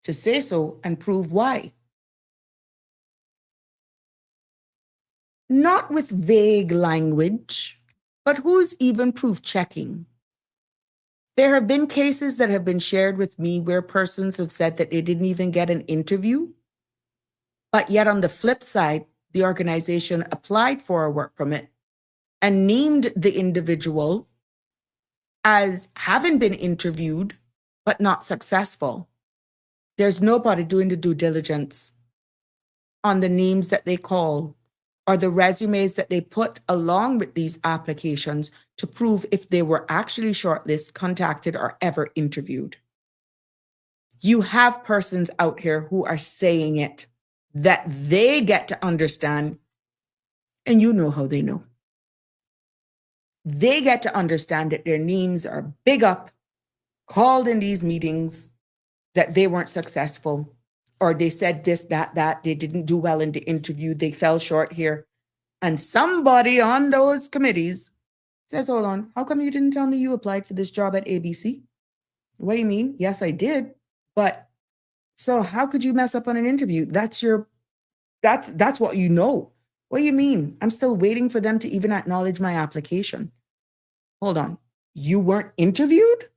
to say so and prove why. Not with vague language, but who's even proof checking? There have been cases that have been shared with me where persons have said that they didn't even get an interview, but yet on the flip side, the organization applied for a work permit and named the individual as having been interviewed, but not successful. There's nobody doing the due diligence on the names that they call or the resumes that they put along with these applications to prove if they were actually shortlisted, contacted, or ever interviewed. You have persons out here who are saying it, that they get to understand, and you know how they know. They get to understand that their names are big up, called in these meetings, that they weren't successful, or they said this, that, they didn't do well in the interview, they fell short here. And somebody on those committees says, hold on, how come you didn't tell me you applied for this job at ABC? What do you mean? Yes, I did. But so how could you mess up on an interview? That's what you know. What do you mean? I'm still waiting for them to even acknowledge my application. Hold on. You weren't interviewed?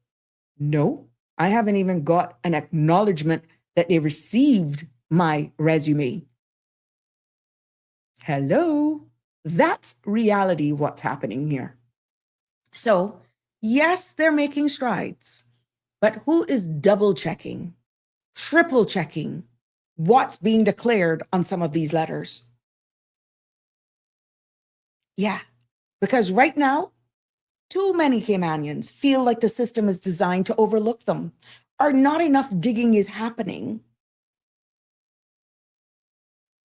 No, I haven't even got an acknowledgement that they received my resume. Hello. That's reality, what's happening here. So, yes, they're making strides, but who is double checking, triple checking what's being declared on some of these letters? Yeah, because right now, too many Caymanians feel like the system is designed to overlook them, or not enough digging is happening.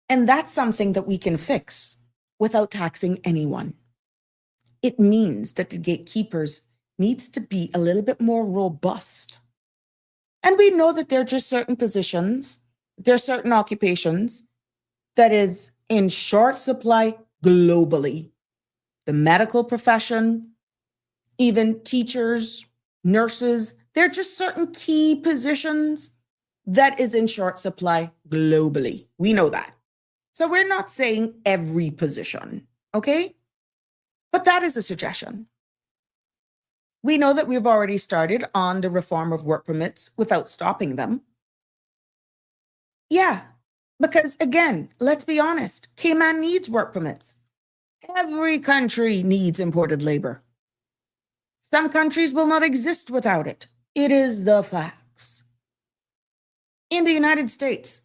And that's something that we can fix without taxing anyone. It means that the gatekeepers needs to be a little bit more robust. And we know that there are just certain positions, there are certain occupations that is in short supply globally. The medical profession, even teachers, nurses, there are just certain key positions that is in short supply globally. We know that. So we're not saying every position, okay? But that is a suggestion. We know that we've already started on the reform of work permits without stopping them. Yeah, because again, let's be honest, Cayman needs work permits. Every country needs imported labor. Some countries will not exist without it. It is the facts. In the United States,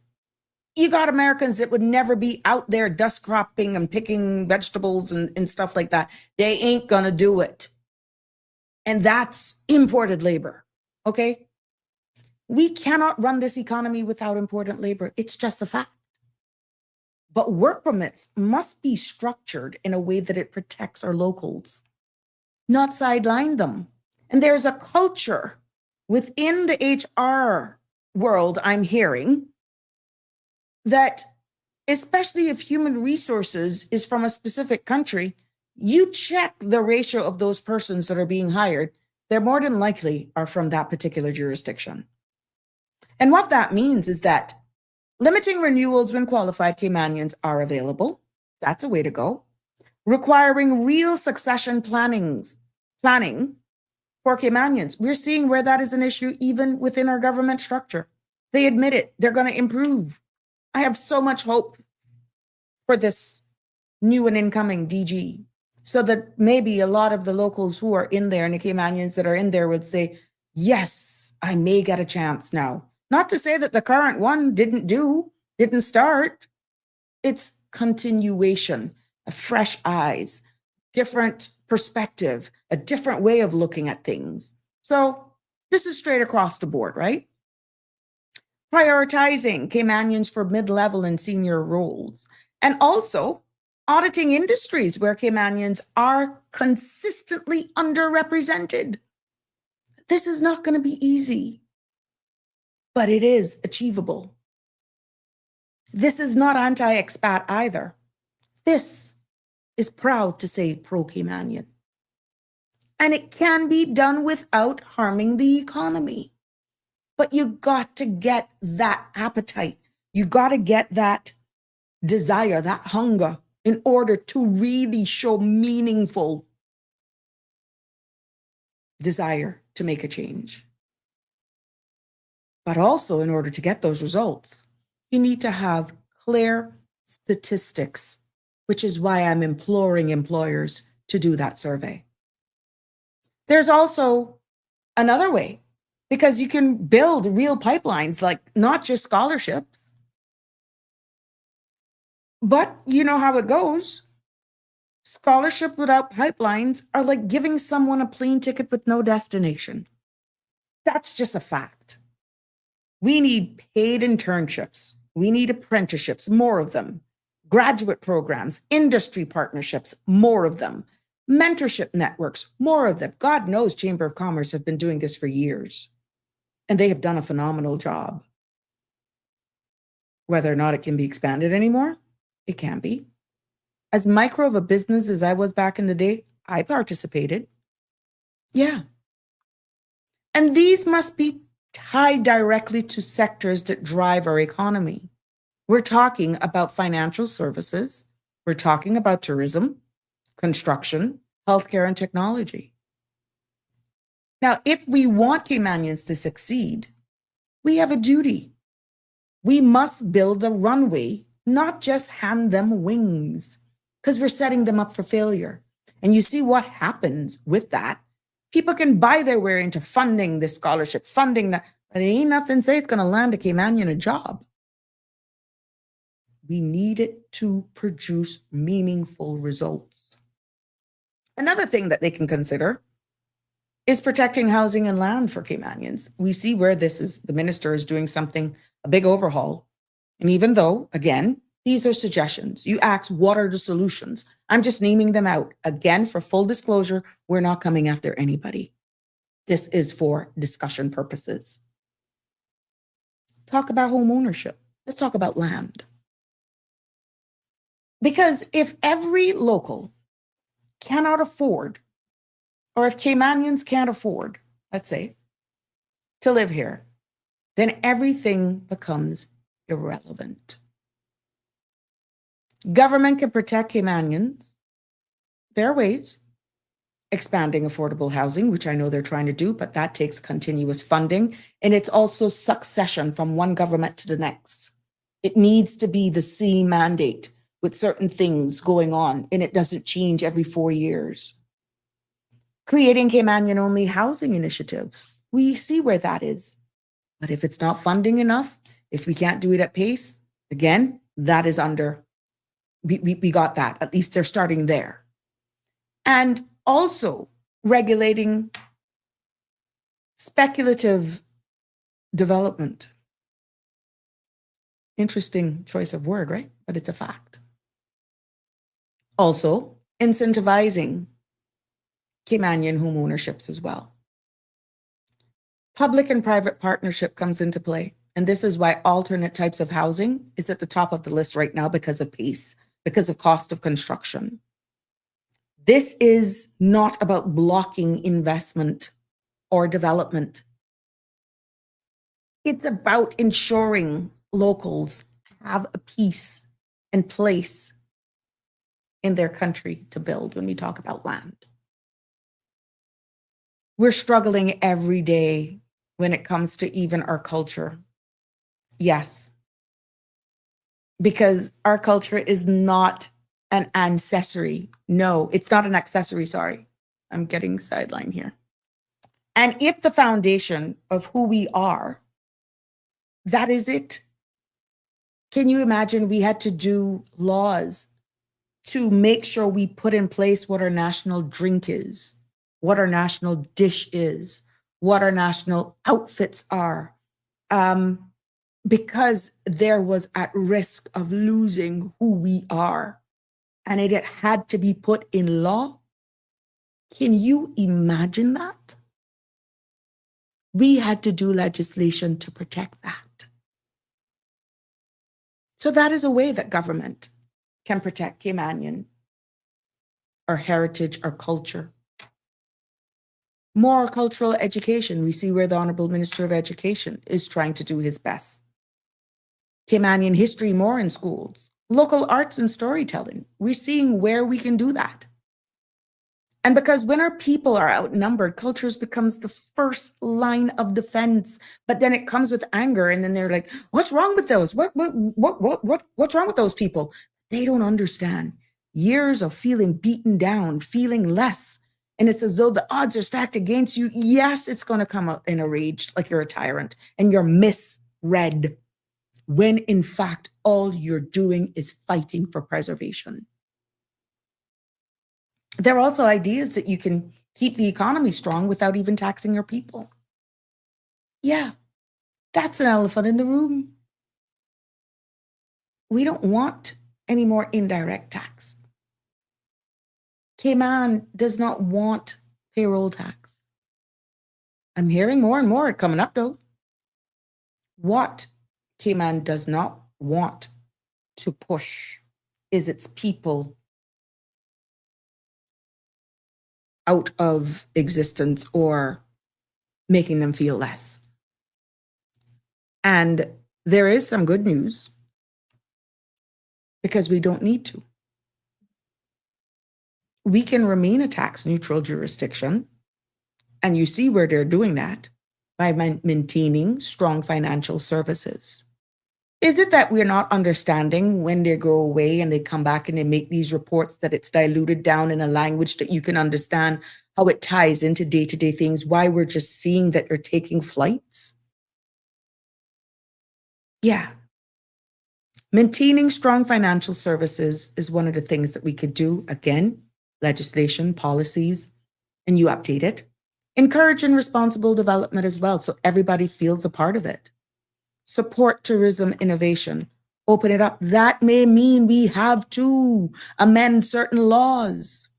you got Americans that would never be out there dust cropping and picking vegetables and stuff like that. They ain't gonna do it. And that's imported labor, okay? We cannot run this economy without imported labor. It's just a fact. But work permits must be structured in a way that it protects our locals, not sideline them. And there's a culture within the HR world, I'm hearing, that especially if human resources is from a specific country, you check the ratio of those persons that are being hired, they're more than likely are from that particular jurisdiction. And what that means is that limiting renewals when qualified Caymanians are available. That's a way to go. requiring real succession planning for Caymanians. We're seeing where that is an issue even within our government structure. They admit it. They're going to improve. I have so much hope for this new and incoming DG, so that maybe a lot of the locals who are in there and the Caymanians that are in there would say, yes, I may get a chance now. Not to say that the current one didn't start. It's continuation, a fresh eyes, different perspective, a different way of looking at things. So this is straight across the board, right? Prioritizing Caymanians for mid-level and senior roles, and also auditing industries where Caymanians are consistently underrepresented. This is not going to be easy, but it is achievable. This is not anti-expat either. This is proud to say pro-Caymanian. And it can be done without harming the economy. But you got to get that appetite. You got to get that desire, that hunger, in order to really show meaningful desire to make a change. But also, in order to get those results, you need to have clear statistics, which is why I'm imploring employers to do that survey. There's also another way, because you can build real pipelines, like not just scholarships. But you know how it goes. Scholarship without pipelines are like giving someone a plane ticket with no destination. That's just a fact. We need paid internships. We need apprenticeships, more of them. Graduate programs, industry partnerships, more of them. Mentorship networks, more of them. God knows Chamber of Commerce have been doing this for years, and they have done a phenomenal job. Whether or not it can be expanded anymore, it can be. As micro of a business as I was back in the day, I participated. Yeah. And these must be tied directly to sectors that drive our economy. We're talking about financial services. We're talking about tourism, construction, healthcare, and technology. Now, if we want Caymanians to succeed, we have a duty. We must build a runway, not just hand them wings, because we're setting them up for failure. And you see what happens with that. People can buy their way into funding this scholarship, funding that, but it ain't nothing say it's going to land a Caymanian a job. We need it to produce meaningful results. Another thing that they can consider is protecting housing and land for Caymanians. We see where this is, the minister is doing something, a big overhaul. And even though, again, these are suggestions, you ask, what are the solutions? I'm just naming them out. Again, for full disclosure, we're not coming after anybody. This is for discussion purposes. Talk about home ownership. Let's talk about land. Because if every local cannot afford, or if Caymanians can't afford, let's say, to live here, then everything becomes irrelevant. Government can protect Caymanians. There are ways. Expanding affordable housing, which I know they're trying to do, but that takes continuous funding. And it's also succession from one government to the next. It needs to be the C mandate with certain things going on, and it doesn't change every 4 years. Creating Caymanian-only housing initiatives. We see where that is. But if it's not funding enough, if we can't do it at pace, again, that is under, we got that. At least they're starting there. And also regulating speculative development. Interesting choice of word, right? But it's a fact. Also, incentivizing Caymanian home ownerships as well. Public and private partnership comes into play. And this is why alternate types of housing is at the top of the list right now because of pace, because of cost of construction. This is not about blocking investment or development. It's about ensuring locals have a piece and place in their country to build when we talk about land. We're struggling every day when it comes to even our culture. Yes. Because our culture is not an ancestry. No, it's not an accessory. Sorry. I'm getting sidelined here. And if the foundation of who we are, that is it. Can you imagine we had to do laws to make sure we put in place what our national drink is, what our national dish is, what our national outfits are, because there was at risk of losing who we are, and it had to be put in law? Can you imagine that? We had to do legislation to protect that. So that is a way that government can protect Caymanian, our heritage, our culture. More cultural education. We see where the Honorable Minister of Education is trying to do his best. Caymanian history more in schools. Local arts and storytelling. We're seeing where we can do that. And because when our people are outnumbered, cultures becomes the first line of defense. But then it comes with anger, and then they're like, "What's wrong with those? What's wrong with those people?" They don't understand. Years of feeling beaten down, feeling less, and it's as though the odds are stacked against you. Yes, it's going to come out in a rage, like you're a tyrant and you're misread, when in fact all you're doing is fighting for preservation. There are also ideas that you can keep the economy strong without even taxing your people. Yeah, that's an elephant in the room. We don't want any more indirect tax. Cayman does not want payroll tax. I'm hearing more and more coming up though. What Cayman does not want to push is its people out of existence or making them feel less. And there is some good news, because we don't need to. We can remain a tax neutral jurisdiction, and you see where they're doing that by maintaining strong financial services. Is it that we're not understanding when they go away and they come back and they make these reports that it's diluted down in a language that you can understand how it ties into day-to-day things, why we're just seeing that they're taking flights? Yeah. Maintaining strong financial services is one of the things that we could do. Again, legislation, policies, and you update it. Encouraging responsible development as well, so everybody feels a part of it. Support tourism innovation. Open it up. That may mean we have to amend certain laws.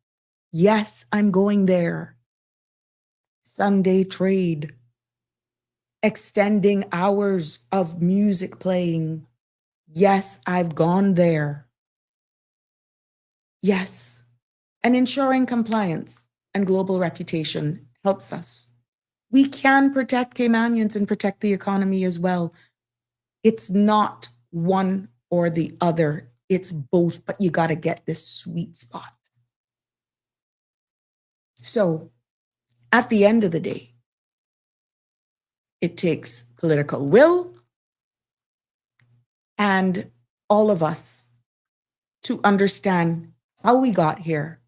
Yes, I'm going there. Sunday trade. Extending hours of music playing. Yes, I've gone there. Yes. And ensuring compliance and global reputation helps us. We can protect Caymanians and protect the economy as well. It's not one or the other. It's both, but you got to get this sweet spot. So at the end of the day, it takes political will and all of us to understand how we got here.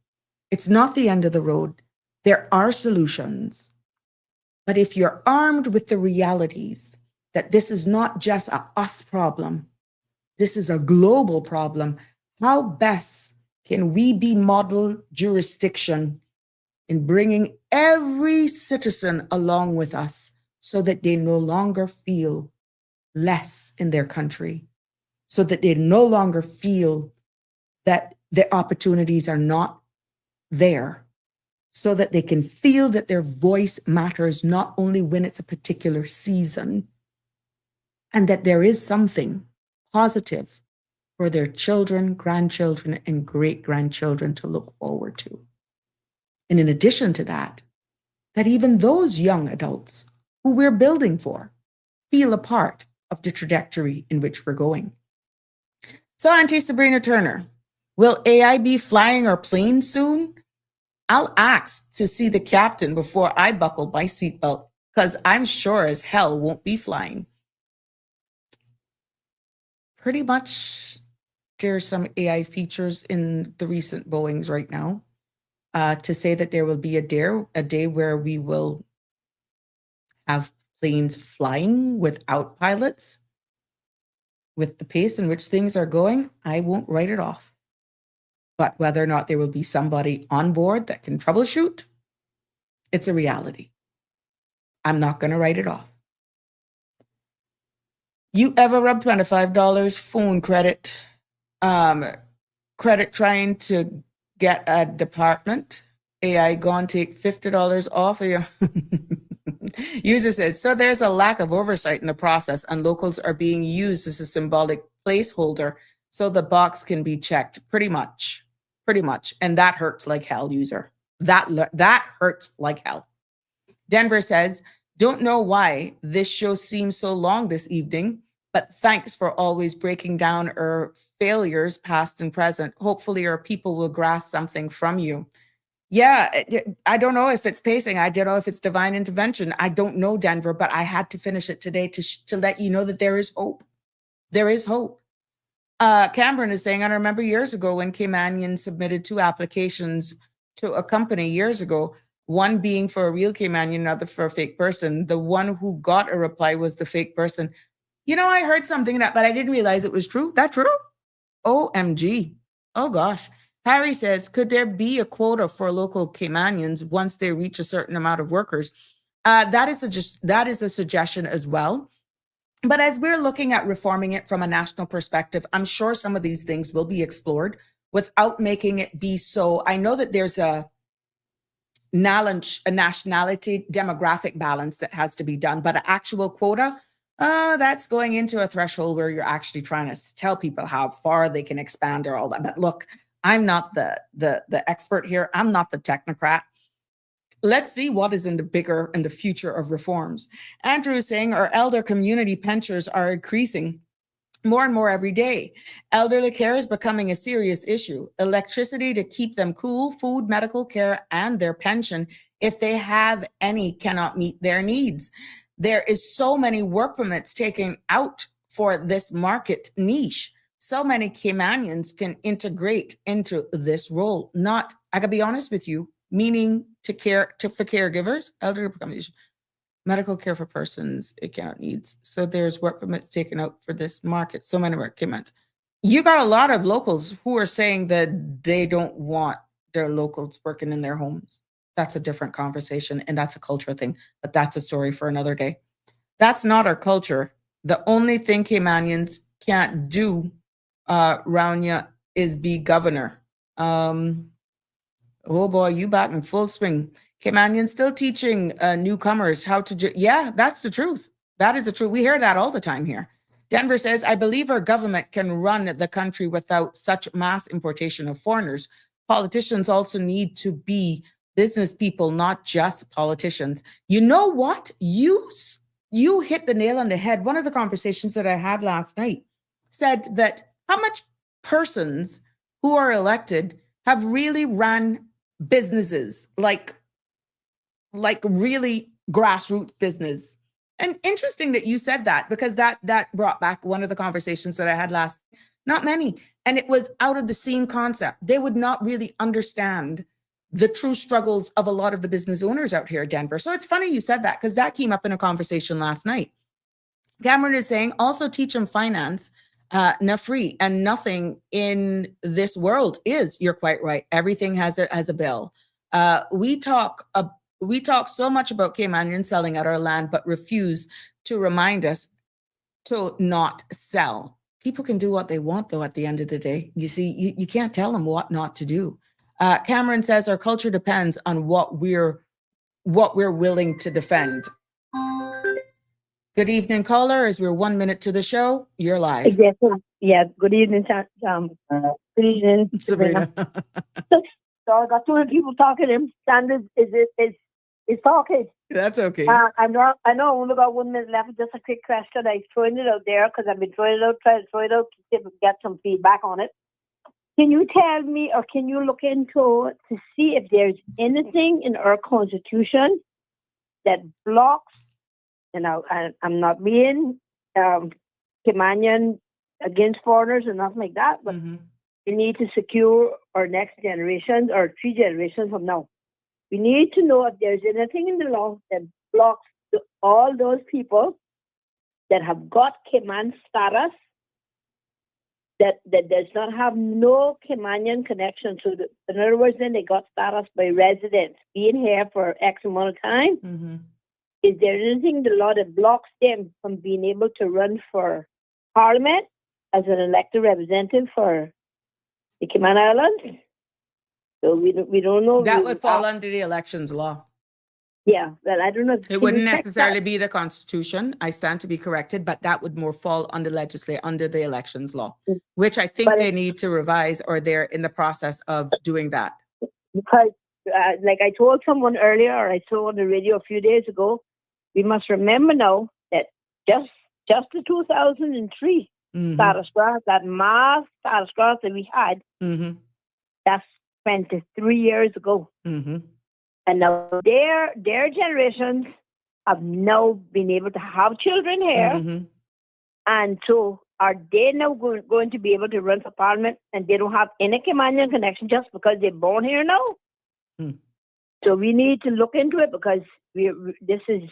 It's not the end of the road. There are solutions. But if you're armed with the realities that this is not just a us problem, this is a global problem, how best can we be model jurisdiction in bringing every citizen along with us so that they no longer feel less in their country, so that they no longer feel that their opportunities are not there, so that they can feel that their voice matters not only when it's a particular season, and that there is something positive for their children, grandchildren, and great-grandchildren to look forward to. And in addition to that, that even those young adults who we're building for feel a part of the trajectory in which we're going. So, Auntie Sabrina Turner, Will AI be flying our plane soon? I'll ask to see the captain before I buckle my seatbelt, because I'm sure as hell won't be flying. Pretty much, there's some AI features in the recent Boeings right now. To say that there will be a day where we will have planes flying without pilots, with the pace in which things are going, I won't write it off. But whether or not there will be somebody on board that can troubleshoot, it's a reality. I'm not going to write it off. You ever rub $25 phone credit trying to get a department? AI gone take $50 off of your user says, so there's a lack of oversight in the process and locals are being used as a symbolic placeholder so the box can be checked. Pretty much. And that hurts like hell, user. That hurts like hell. Denver says, don't know why this show seems so long this evening, but thanks for always breaking down our failures, past and present. Hopefully our people will grasp something from you. Yeah, I don't know if it's pacing. I don't know if it's divine intervention. I don't know, Denver, but I had to finish it today to let you know that there is hope. There is hope. Cameron is saying, I remember years ago when Caymanians submitted 2 applications to a company years ago, one being for a real Caymanian, another for a fake person. The one who got a reply was the fake person. You know, I heard something that, but I didn't realize it was true. That true? OMG. Oh, gosh. Harry says, could there be a quota for local Caymanians once they reach a certain amount of workers? That is a suggestion as well. But as we're looking at reforming it from a national perspective, I'm sure some of these things will be explored without making it be so. I know that there's a nationality demographic balance that has to be done, but an actual quota, that's going into a threshold where you're actually trying to tell people how far they can expand or all that. But look, I'm not the expert here. I'm not the technocrat. Let's see what is in the future of reforms. Andrew is saying our elder community pensions are increasing more and more every day. Elderly care is becoming a serious issue. Electricity to keep them cool, food, medical care, and their pension, if they have any, cannot meet their needs. There is so many work permits taken out for this market niche. So many Caymanians can integrate into this role. Not, I gotta be honest with you, meaning for caregivers, elderly medical care for persons it cannot needs. So there's work permits taken out for this market. So many work permits. You got a lot of locals who are saying that they don't want their locals working in their homes. That's a different conversation, and that's a cultural thing, but that's a story for another day. That's not our culture. The only thing Caymanians can't do, Raunya, is be governor. Oh boy, you back in full swing. Caymanians still teaching newcomers how to yeah, that's the truth. That is the truth. We hear that all the time here. Denver says, I believe our government can run the country without such mass importation of foreigners. Politicians also need to be business people, not just politicians. You know what? You hit the nail on the head. One of the conversations that I had last night said that how much persons who are elected have really run businesses, like really grassroots business. And interesting that you said that, because that brought back one of the conversations that I had last. Not many. And it was out of the same concept. They would not really understand the true struggles of a lot of the business owners out here in Denver. So it's funny you said that, because that came up in a conversation last night. Cameron is saying, also teach them finance, not free, and nothing in this world is. You're quite right. Everything has a bill. We talk so much about Caymanians selling out our land, but refuse to remind us to not sell. People can do what they want, though, at the end of the day. You see, you can't tell them what not to do. Cameron says our culture depends on what we're willing to defend. Good evening, caller. As we're 1 minute to the show, you're live. Yes, yes. Good evening, good evening, Sabrina. So I got 200 people talking. And Sanders is talking. That's okay. I know I only got 1 minute left. Just a quick question. I'm throwing it out there because I've been trying to throw it out to see if we get some feedback on it. Can you tell me, or can you look into to see if there's anything in our constitution that blocks? And I'm not being Caymanian against foreigners and nothing like that, but we need to secure our next generations or 3 generations from now. We need to know if there's anything in the law that blocks all those people that have got Cayman status that does not have no Caymanian connection. So in other words, then they got status by residence, being here for X amount of time. Is there anything in the law that blocks them from being able to run for Parliament as an elected representative for the Cayman Islands? So we don't know. That would fall under the elections law. Yeah, well, I don't know. It wouldn't necessarily be the Constitution. I stand to be corrected, but that would more fall under under the elections law, which I think they need to revise, or they're in the process of doing that. Because, like I told someone earlier, or I saw on the radio a few days ago, we must remember now that just the 2003 status grant, that mass status grant that we had, that's 23 years ago. And now their generations have now been able to have children here. And so are they now going to be able to run for Parliament, and they don't have any Caymanian connection just because they're born here now? So we need to look into it, because this is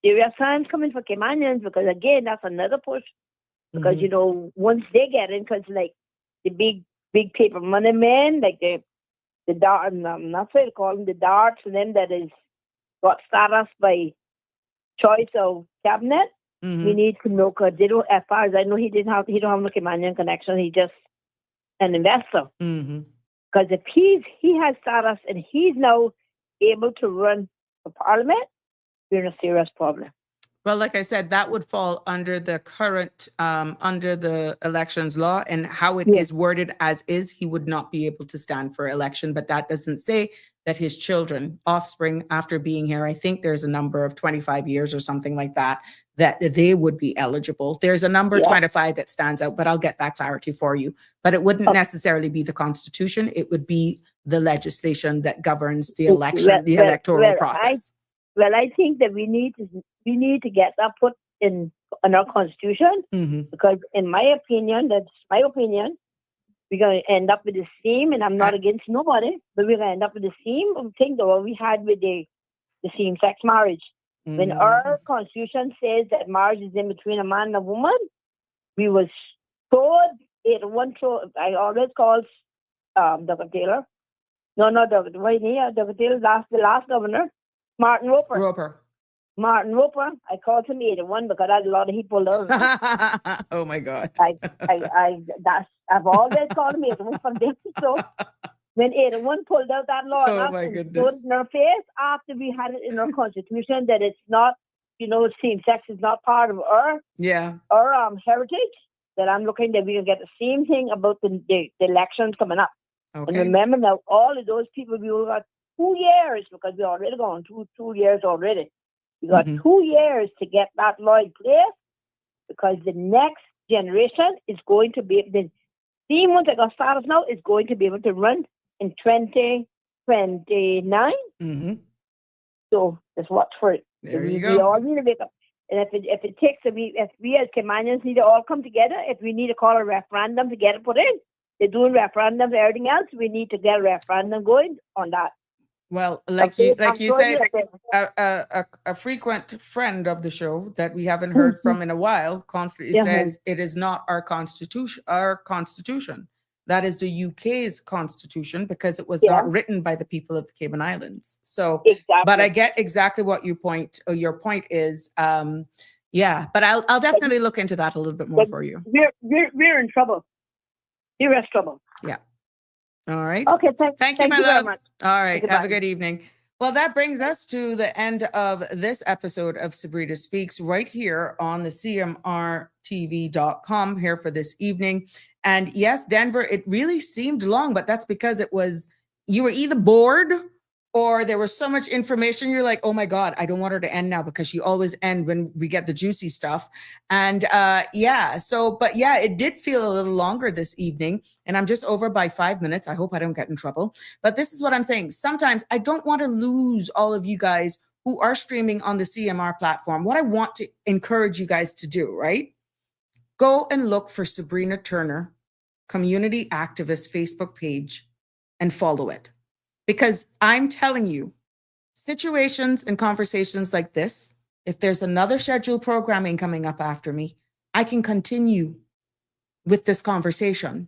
serious times coming for Caymanians, because again, that's another push. Because, you know, once they get in, because like the big paper money men, like the dart, I'm not sure to call them the darts, and them that is got status by choice of cabinet. We need to know, because they don't, as far as I know, he don't have no Caymanian connection. He's just an investor. Because if he has status and he's now able to run for Parliament, we're in a serious problem. Well, like I said, that would fall under the current, under the elections law, and how it is worded as is, he would not be able to stand for election. But that doesn't say that his children, offspring, after being here, I think there's a number of 25 years or something like that, that they would be eligible. There's a number 25 that stands out, but I'll get that clarity for you. But it wouldn't necessarily be the Constitution. It would be the legislation that governs the election, the electoral process. I think that we need to get that put in our Constitution, because in my opinion, we're going to end up with the same, and I'm not against nobody, but we're going to end up with the same thing that what we had with the same-sex marriage. When our Constitution says that marriage is in between a man and a woman, we was told, I always call Dr. Taylor. No, not Dr. Taylor, the last governor, Martin Roper. Martin Roper, I called him 81 because I had a lot of people learn. Oh my God. I've always called him 81 from this. So when 81 pulled out that law, put in our face after we had it in our Constitution that it's not, same sex is not part of our heritage, that I'm looking that we can get the same thing about the elections coming up. Okay. And remember now, all of those people, we only got 2 years, because we already gone 2 years already. We got 2 years to get that law in place, because the next generation is going to be, the same ones that got started now is going to be able to run in 2029. So let's watch for it. There you go. We all need to make up. And if it takes, if we as Caymanians need to all come together, if we need to call a referendum to get it put in, they're doing referendums and everything else, we need to get a referendum going on that. Well, like you said, a frequent friend of the show that we haven't heard from in a while constantly says it is not our constitution. That is the UK's constitution, because it was not written by the people of the Cayman Islands. So, but I get exactly what your point is. But I'll definitely look into that a little bit more for you. We're in trouble. Serious trouble. Yeah. All right. Okay. Thank you, my love. Very much. All right. Goodbye. Have a good evening. Well, that brings us to the end of this episode of Sabrina Speaks, right here on the CMRTV.com here for this evening. And yes, Denver, it really seemed long, but that's because you were either bored or there was so much information, you're like, oh my God, I don't want her to end now, because she always end when we get the juicy stuff. And but yeah, it did feel a little longer this evening, and I'm just over by 5 minutes. I hope I don't get in trouble. But this is what I'm saying. Sometimes I don't want to lose all of you guys who are streaming on the CMR platform. What I want to encourage you guys to do, right? Go and look for Sabrina Turner, community activist Facebook page, and follow it. Because I'm telling you, situations and conversations like this, if there's another scheduled programming coming up after me, I can continue with this conversation.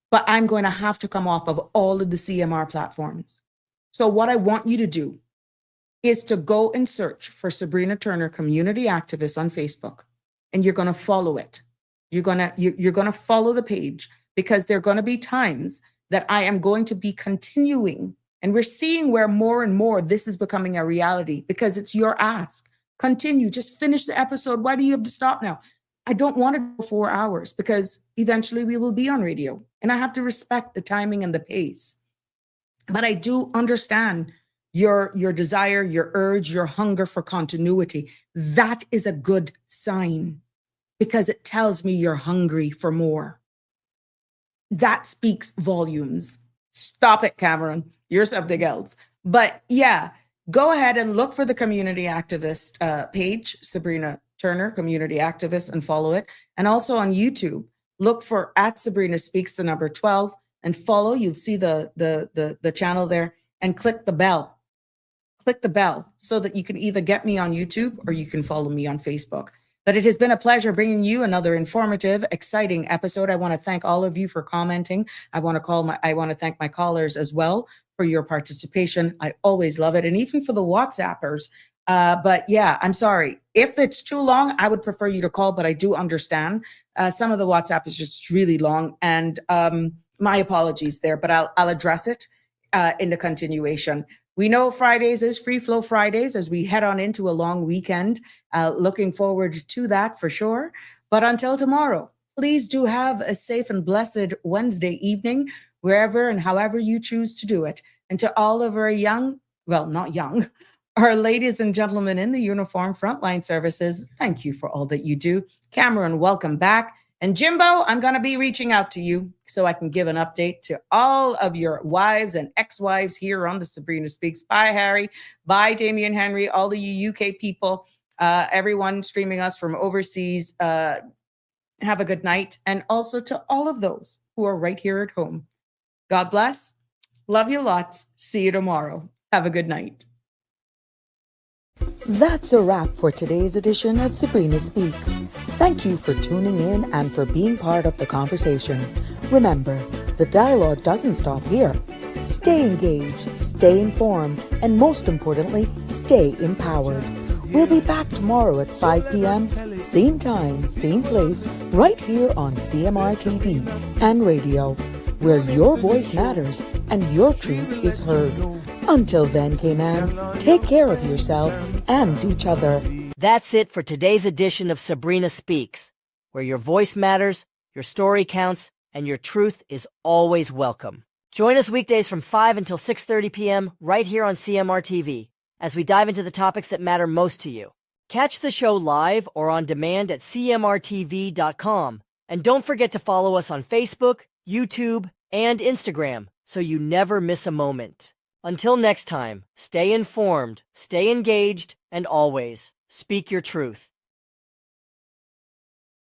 But I'm going to have to come off of all of the CMR platforms. So what I want you to do is to go and search for Sabrina Turner, community activist on Facebook, and you're going to follow it. You're going to follow the page, because there are going to be times that I am going to be continuing. And we're seeing where more and more this is becoming a reality, because it's your ask. Continue, just finish the episode. Why do you have to stop now? I don't want to go 4 hours, because eventually we will be on radio, and I have to respect the timing and the pace. But I do understand your desire, your urge, your hunger for continuity. That is a good sign, because it tells me you're hungry for more. That speaks volumes. Stop it, Cameron. You're something else. But yeah, go ahead and look for the community activist page, Sabrina Turner, community activist, and follow it. And also on YouTube, look for @Sabrina Speaks, the number 12, and follow. You'll see the channel there, and click the bell. Click the bell so that you can either get me on YouTube or you can follow me on Facebook. But it has been a pleasure bringing you another informative, exciting episode. I want to thank all of you for commenting. I want to thank my callers as well for your participation. I always love it. And even for the WhatsAppers. But yeah, I'm sorry. If it's too long, I would prefer you to call, but I do understand. Some of the WhatsApp is just really long, and my apologies there, but I'll address it in the continuation. We know Fridays is Free Flow Fridays as we head on into a long weekend. Looking forward to that for sure. But until tomorrow, please do have a safe and blessed Wednesday evening, wherever and however you choose to do it. And to all of our our ladies and gentlemen in the uniform frontline services, thank you for all that you do. Cameron, welcome back. And Jimbo, I'm going to be reaching out to you so I can give an update to all of your wives and ex-wives here on the Sabrina Speaks. Bye, Harry. Bye, Damien Henry, all of you UK people, everyone streaming us from overseas. Have a good night. And also to all of those who are right here at home. God bless. Love you lots. See you tomorrow. Have a good night. That's a wrap for today's edition of Sabrina Speaks. Thank you for tuning in and for being part of the conversation. Remember, the dialogue doesn't stop here. Stay engaged, stay informed, and most importantly, stay empowered. We'll be back tomorrow at 5 p.m., same time, same place, right here on CMR TV and radio, where your voice matters and your truth is heard. Until then, Cayman, take care of yourself and each other. That's it for today's edition of Sabrina Speaks, where your voice matters, your story counts, and your truth is always welcome. Join us weekdays from 5 until 6:30 p.m. right here on CMR TV as we dive into the topics that matter most to you. Catch the show live or on demand at cmrtv.com. And don't forget to follow us on Facebook, YouTube, and Instagram so you never miss a moment. Until next time, stay informed, stay engaged, and always speak your truth.